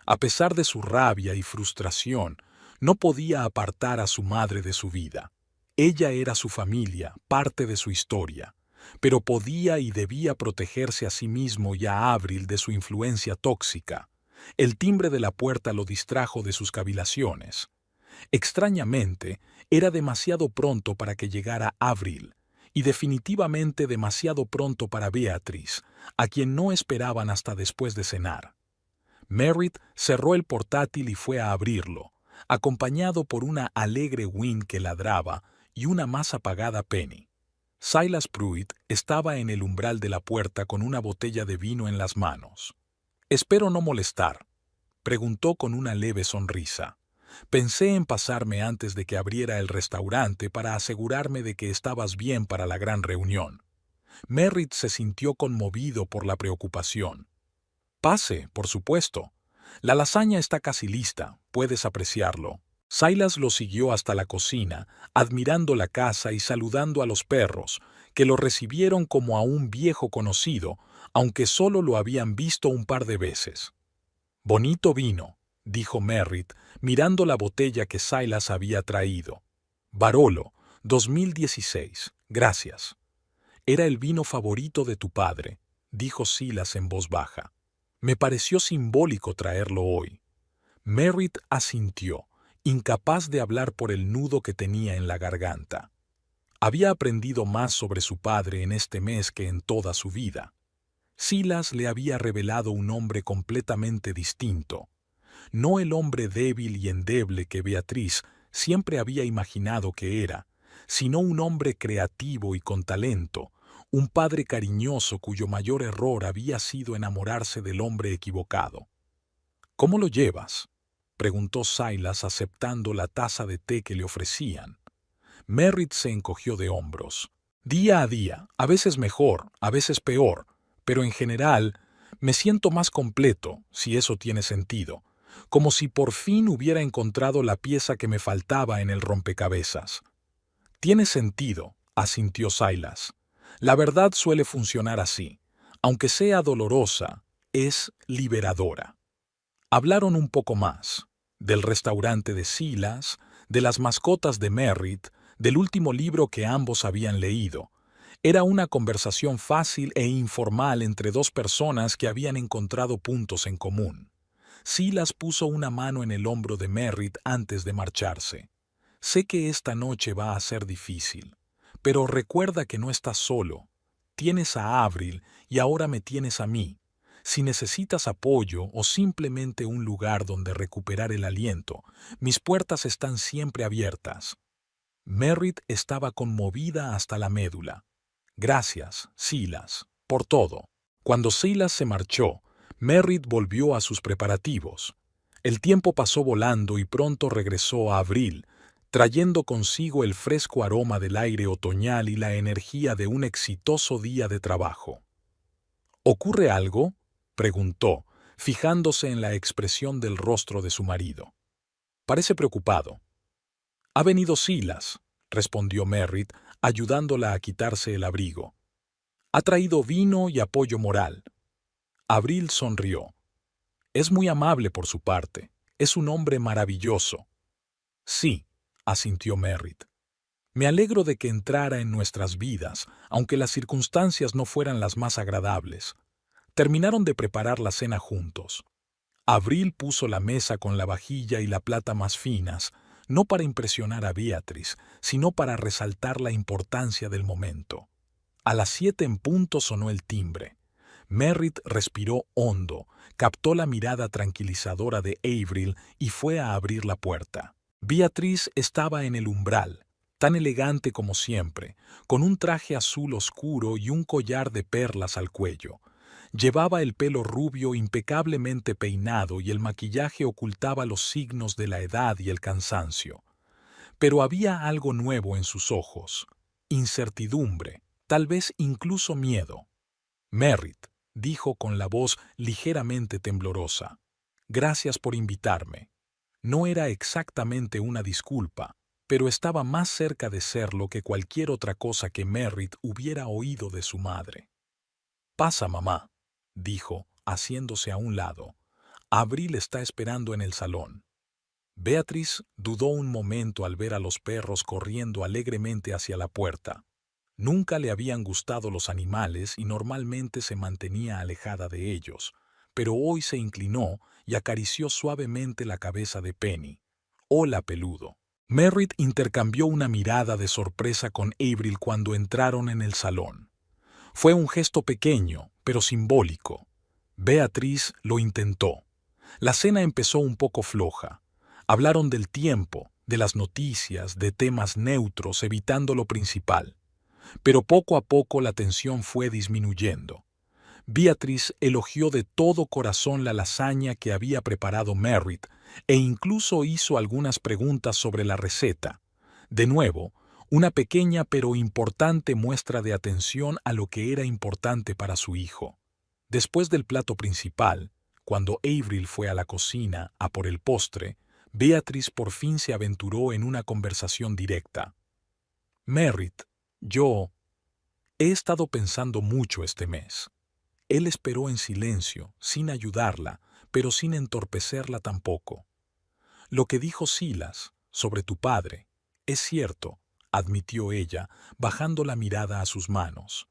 A pesar de su rabia y frustración, no podía apartar a su madre de su vida. Ella era su familia, parte de su historia, pero podía y debía protegerse a sí mismo y a Avril de su influencia tóxica. El timbre de la puerta lo distrajo de sus cavilaciones. Extrañamente, era demasiado pronto para que llegara Avril, y definitivamente demasiado pronto para Beatriz, a quien no esperaban hasta después de cenar. Merritt cerró el portátil y fue a abrirlo, acompañado por una alegre Wynne que ladraba y una más apagada Penny. Silas Pruitt estaba en el umbral de la puerta con una botella de vino en las manos. «Espero no molestar», preguntó con una leve sonrisa. «Pensé en pasarme antes de que abriera el restaurante para asegurarme de que estabas bien para la gran reunión». Merritt se sintió conmovido por la preocupación. «Pase, por supuesto. La lasaña está casi lista, puedes apreciarlo». Silas lo siguió hasta la cocina, admirando la casa y saludando a los perros, que lo recibieron como a un viejo conocido, aunque solo lo habían visto un par de veces. «Bonito vino», dijo Merritt, mirando la botella que Silas había traído. «Barolo, 2016, gracias». «Era el vino favorito de tu padre», dijo Silas en voz baja. «Me pareció simbólico traerlo hoy». Merritt asintió, incapaz de hablar por el nudo que tenía en la garganta. Había aprendido más sobre su padre en este mes que en toda su vida. Silas le había revelado un hombre completamente distinto. No el hombre débil y endeble que Beatriz siempre había imaginado que era, sino un hombre creativo y con talento, un padre cariñoso cuyo mayor error había sido enamorarse del hombre equivocado. «¿Cómo lo llevas?», preguntó Silas aceptando la taza de té que le ofrecían. Merritt se encogió de hombros. «Día a día, a veces mejor, a veces peor, pero en general, Me siento más completo, si eso tiene sentido, como si por fin hubiera encontrado la pieza que me faltaba en el rompecabezas. Tiene sentido, asintió Silas. La verdad suele funcionar así. Aunque sea dolorosa, es liberadora. Hablaron un poco más, del restaurante de Silas, de las mascotas de Merritt, del último libro que ambos habían leído. Era una conversación fácil e informal entre dos personas que habían encontrado puntos en común. Silas puso una mano en el hombro de Merritt antes de marcharse. Sé que esta noche va a ser difícil, pero recuerda que no estás solo. Tienes a Avril y ahora me tienes a mí. Si necesitas apoyo o simplemente un lugar donde recuperar el aliento, mis puertas están siempre abiertas. Merritt estaba conmovida hasta la médula. Gracias, Silas, por todo. Cuando Silas se marchó, Merritt volvió a sus preparativos. El tiempo pasó volando y pronto regresó a Avril, trayendo consigo el fresco aroma del aire otoñal y la energía de un exitoso día de trabajo. ¿Ocurre algo?, preguntó, fijándose en la expresión del rostro de su marido. Parece preocupado. Ha venido Silas, respondió Merritt, ayudándola a quitarse el abrigo. Ha traído vino y apoyo moral. Avril sonrió. Es muy amable por su parte. Es un hombre maravilloso. Sí, asintió Merritt. Me alegro de que entrara en nuestras vidas, aunque las circunstancias no fueran las más agradables. Terminaron de preparar la cena juntos. Avril puso la mesa con la vajilla y la plata más finas, no para impresionar a Beatriz, sino para resaltar la importancia del momento. A las 7 en punto sonó el timbre. Merritt respiró hondo, captó la mirada tranquilizadora de Avril y fue a abrir la puerta. Beatriz estaba en el umbral, tan elegante como siempre, con un traje azul oscuro y un collar de perlas al cuello. Llevaba el pelo rubio impecablemente peinado y el maquillaje ocultaba los signos de la edad y el cansancio. Pero había algo nuevo en sus ojos, incertidumbre, tal vez incluso miedo. Merritt, dijo con la voz ligeramente temblorosa, gracias por invitarme. No era exactamente una disculpa, pero estaba más cerca de serlo que cualquier otra cosa que Merritt hubiera oído de su madre. Pasa, mamá, dijo, haciéndose a un lado. Avril está esperando en el salón. Beatriz dudó un momento al ver a los perros corriendo alegremente hacia la puerta. Nunca le habían gustado los animales y normalmente se mantenía alejada de ellos, pero hoy se inclinó y acarició suavemente la cabeza de Penny. «Hola, peludo». Merritt intercambió una mirada de sorpresa con Avril cuando entraron en el salón. Fue un gesto pequeño, pero simbólico. Beatriz lo intentó. La cena empezó un poco floja. Hablaron del tiempo, de las noticias, de temas neutros, evitando lo principal. Pero poco a poco la tensión fue disminuyendo. Beatriz elogió de todo corazón la lasaña que había preparado Merritt e incluso hizo algunas preguntas sobre la receta. De nuevo, una pequeña pero importante muestra de atención a lo que era importante para su hijo. Después del plato principal, cuando Avril fue a la cocina a por el postre, Beatriz por fin se aventuró en una conversación directa. Merritt, yo he estado pensando mucho este mes. Él esperó en silencio, sin ayudarla, pero sin entorpecerla tampoco. Lo que dijo Silas sobre tu padre es cierto, admitió ella, bajando la mirada a sus manos.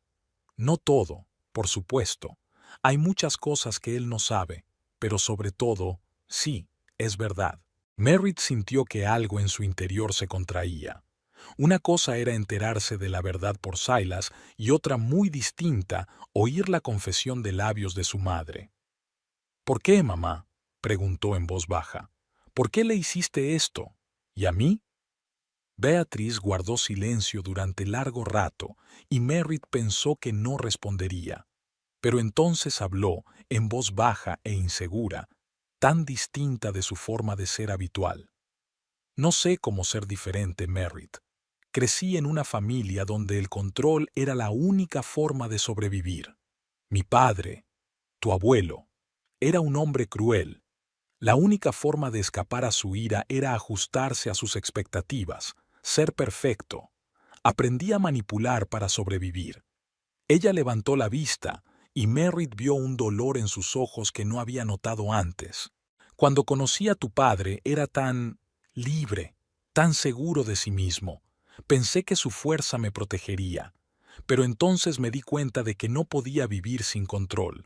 No todo, por supuesto. Hay muchas cosas que él no sabe, pero sobre todo, sí, es verdad. Merritt sintió que algo en su interior se contraía. Una cosa era enterarse de la verdad por Silas y otra muy distinta, oír la confesión de labios de su madre. ¿Por qué, mamá?, preguntó en voz baja. ¿Por qué le hiciste esto? ¿Y a mí? Beatriz guardó silencio durante largo rato y Merritt pensó que no respondería. Pero entonces habló, en voz baja e insegura, tan distinta de su forma de ser habitual. No sé cómo ser diferente, Merritt. Crecí en una familia donde el control era la única forma de sobrevivir. Mi padre, Tu abuelo era un hombre cruel. La única forma de escapar a su ira era ajustarse a sus expectativas, ser perfecto. Aprendí a manipular para sobrevivir. Ella levantó la vista y Merritt vio un dolor en sus ojos que no había notado antes. Cuando conocí a tu padre era tan libre, tan seguro de sí mismo. Pensé que su fuerza me protegería, pero entonces me di cuenta de que no podía vivir sin control.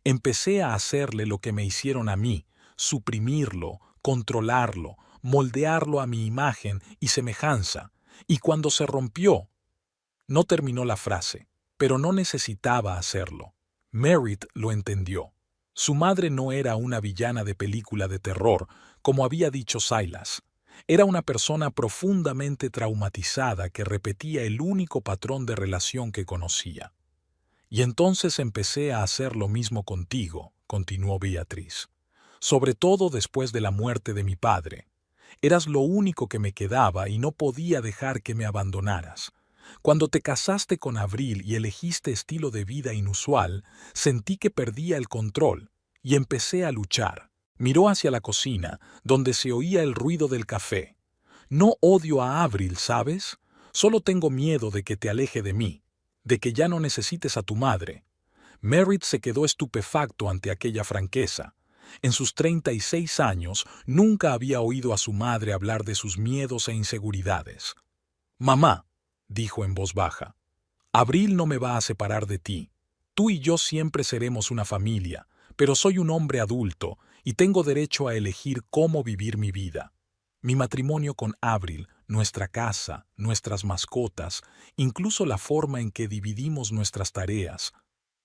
Empecé a hacerle lo que me hicieron a mí, suprimirlo, controlarlo, moldearlo a mi imagen y semejanza, y cuando se rompió, no terminó la frase, pero no necesitaba hacerlo. Merritt lo entendió. Su madre no era una villana de película de terror, como había dicho Silas. Era una persona profundamente traumatizada que repetía el único patrón de relación que conocía. Y entonces empecé a hacer lo mismo contigo, continuó Beatriz. Sobre todo después de la muerte de mi padre. Eras lo único que me quedaba y no podía dejar que me abandonaras. Cuando te casaste con Avril y elegiste estilo de vida inusual, sentí que perdía el control y empecé a luchar. Miró hacia la cocina, donde se oía el ruido del café. No odio a Avril, ¿sabes? Solo tengo miedo de que te aleje de mí, de que ya no necesites a tu madre. Merritt se quedó estupefacto ante aquella franqueza. En sus 36 años nunca había oído a su madre hablar de sus miedos e inseguridades. Mamá, dijo en voz baja, Avril no me va a separar de ti. Tú y yo siempre seremos una familia, pero soy un hombre adulto y tengo derecho a elegir cómo vivir mi vida. Mi matrimonio con Avril, nuestra casa, nuestras mascotas, incluso la forma en que dividimos nuestras tareas,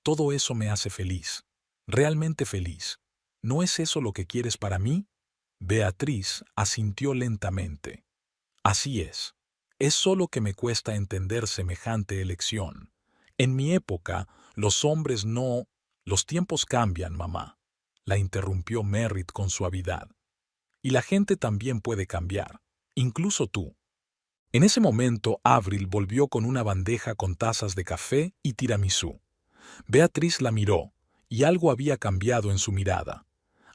todo eso me hace feliz, realmente feliz. ¿No es eso lo que quieres para mí? Beatriz asintió lentamente. Así es. Es solo que me cuesta entender semejante elección. En mi época, los hombres no... Los tiempos cambian, mamá, la interrumpió Merritt con suavidad. Y la gente también puede cambiar, incluso tú. En ese momento, Avril volvió con una bandeja con tazas de café y tiramisú. Beatriz la miró, y algo había cambiado en su mirada.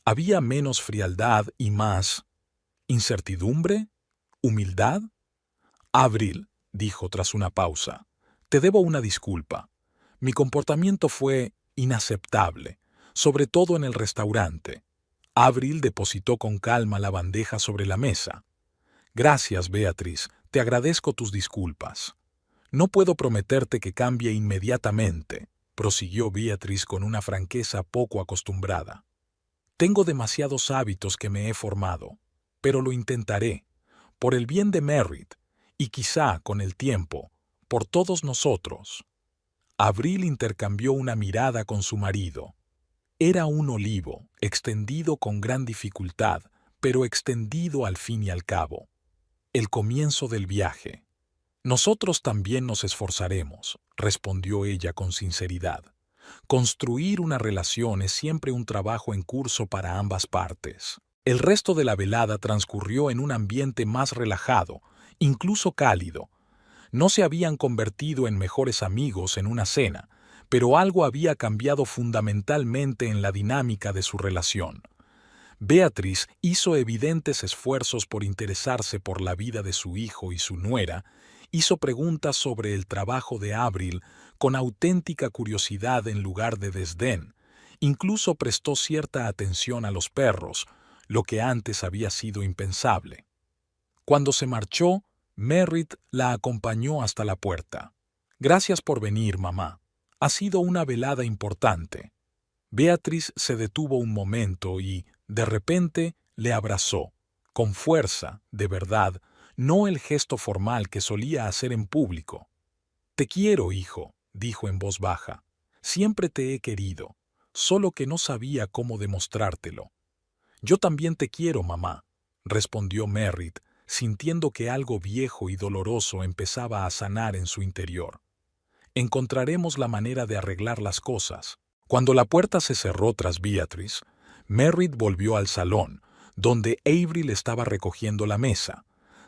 Había menos frialdad y más... ¿incertidumbre? ¿Humildad? Avril, dijo tras una pausa, te debo una disculpa. Mi comportamiento fue inaceptable, sobre todo en el restaurante. Avril depositó con calma la bandeja sobre la mesa. Gracias, Beatriz, te agradezco tus disculpas. No puedo prometerte que cambie inmediatamente, prosiguió Beatriz con una franqueza poco acostumbrada. Tengo demasiados hábitos que me he formado, pero lo intentaré, por el bien de Merritt, y quizá, con el tiempo, por todos nosotros. Avril intercambió una mirada con su marido. Era un olivo, extendido con gran dificultad, pero extendido al fin y al cabo. El comienzo del viaje. Nosotros también nos esforzaremos, respondió ella con sinceridad. Construir una relación es siempre un trabajo en curso para ambas partes. El resto de la velada transcurrió en un ambiente más relajado, incluso cálido. No se habían convertido en mejores amigos en una cena, pero algo había cambiado fundamentalmente en la dinámica de su relación. Beatriz hizo evidentes esfuerzos por interesarse por la vida de su hijo y su nuera, hizo preguntas sobre el trabajo de Avril con auténtica curiosidad en lugar de desdén, incluso prestó cierta atención a los perros, lo que antes había sido impensable. Cuando se marchó, Merritt la acompañó hasta la puerta. Gracias por venir, mamá. Ha sido una velada importante. Beatriz se detuvo un momento y, de repente, le abrazó, con fuerza, de verdad, no el gesto formal que solía hacer en público. Te quiero, hijo, dijo en voz baja. Siempre te he querido, solo que no sabía cómo demostrártelo. Yo también te quiero, mamá, respondió Merritt, sintiendo que algo viejo y doloroso empezaba a sanar en su interior. Encontraremos la manera de arreglar las cosas. Cuando la puerta se cerró tras Beatriz, Merritt volvió al salón, donde Avril estaba recogiendo la mesa.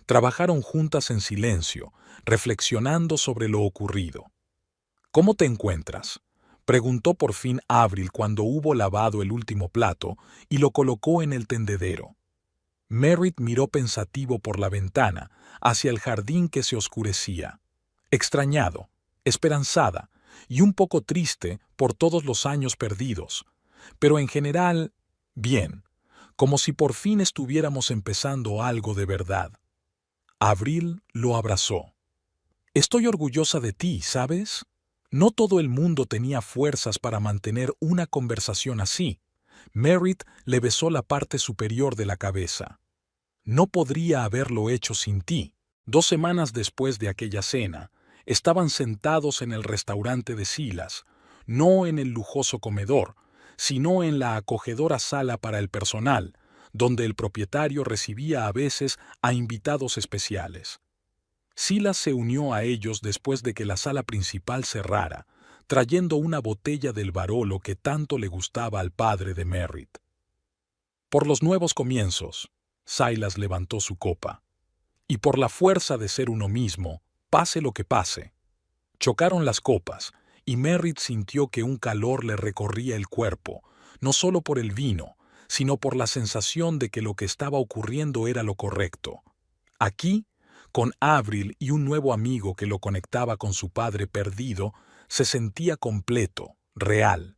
Trabajaron juntas en silencio, reflexionando sobre lo ocurrido. ¿Cómo te encuentras?, Preguntó por fin Avril cuando hubo lavado el último plato y lo colocó en el tendedero. Merritt miró pensativo por la ventana, hacia el jardín que se oscurecía. Extrañado, esperanzada y un poco triste por todos los años perdidos, pero en general, bien, como si por fin estuviéramos empezando algo de verdad. Avril lo abrazó. Estoy orgullosa de ti, ¿sabes? No todo el mundo tenía fuerzas para mantener una conversación así. Merritt le besó la parte superior de la cabeza. No podría haberlo hecho sin ti. 2 semanas después de aquella cena, estaban sentados en el restaurante de Silas, no en el lujoso comedor, sino en la acogedora sala para el personal, donde el propietario recibía a veces a invitados especiales. Silas se unió a ellos después de que la sala principal cerrara, trayendo una botella del Barolo que tanto le gustaba al padre de Merritt. Por los nuevos comienzos, Silas levantó su copa. Y por la fuerza de ser uno mismo, pase lo que pase. Chocaron las copas, y Merritt sintió que un calor le recorría el cuerpo, no solo por el vino, sino por la sensación de que lo que estaba ocurriendo era lo correcto. Aquí, con Avril y un nuevo amigo que lo conectaba con su padre perdido, se sentía completo, real.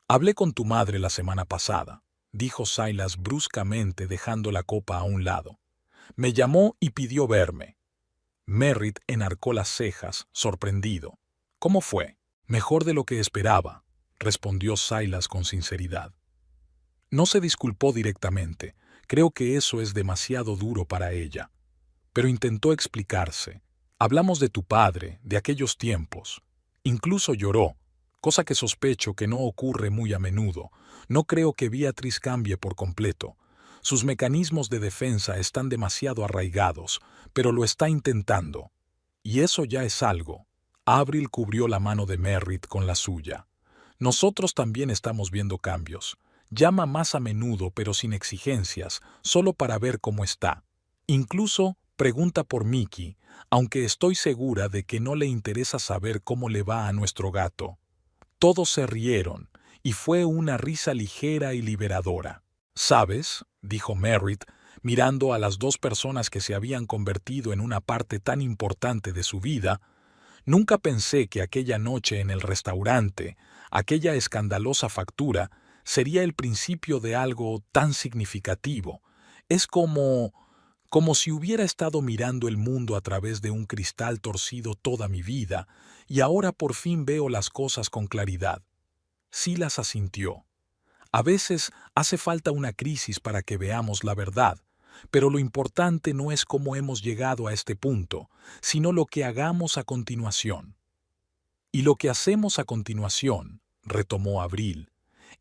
«Hablé con tu madre la semana pasada», dijo Silas bruscamente dejando la copa a un lado. «Me llamó y pidió verme». Merritt enarcó las cejas, sorprendido. «¿Cómo fue?» «Mejor de lo que esperaba», respondió Silas con sinceridad. No se disculpó directamente, creo que eso es demasiado duro para ella. Pero intentó explicarse. Hablamos de tu padre, de aquellos tiempos. Incluso lloró, cosa que sospecho que no ocurre muy a menudo. No creo que Beatriz cambie por completo. Sus mecanismos de defensa están demasiado arraigados, pero lo está intentando. Y eso ya es algo. Avril cubrió la mano de Merritt con la suya. Nosotros también estamos viendo cambios. Llama más a menudo pero sin exigencias, solo para ver cómo está. Incluso pregunta por Mickey, aunque estoy segura de que no le interesa saber cómo le va a nuestro gato. Todos se rieron, y fue una risa ligera y liberadora. «¿Sabes?», dijo Merritt, mirando a las dos personas que se habían convertido en una parte tan importante de su vida, «nunca pensé que aquella noche en el restaurante, aquella escandalosa factura, sería el principio de algo tan significativo. Es como si hubiera estado mirando el mundo a través de un cristal torcido toda mi vida, y ahora por fin veo las cosas con claridad». Silas asintió. A veces hace falta una crisis para que veamos la verdad, pero lo importante no es cómo hemos llegado a este punto, sino lo que hagamos a continuación. Y lo que hacemos a continuación, retomó Avril,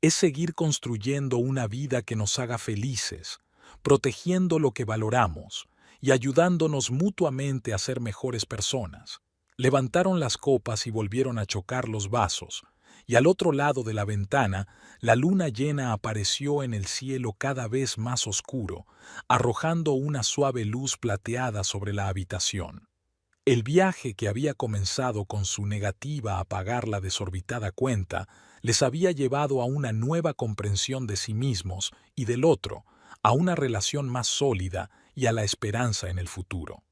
es seguir construyendo una vida que nos haga felices, protegiendo lo que valoramos y ayudándonos mutuamente a ser mejores personas. Levantaron las copas y volvieron a chocar los vasos, y al otro lado de la ventana, la luna llena apareció en el cielo cada vez más oscuro, arrojando una suave luz plateada sobre la habitación. El viaje que había comenzado con su negativa a pagar la desorbitada cuenta les había llevado a una nueva comprensión de sí mismos y del otro, a una relación más sólida y a la esperanza en el futuro.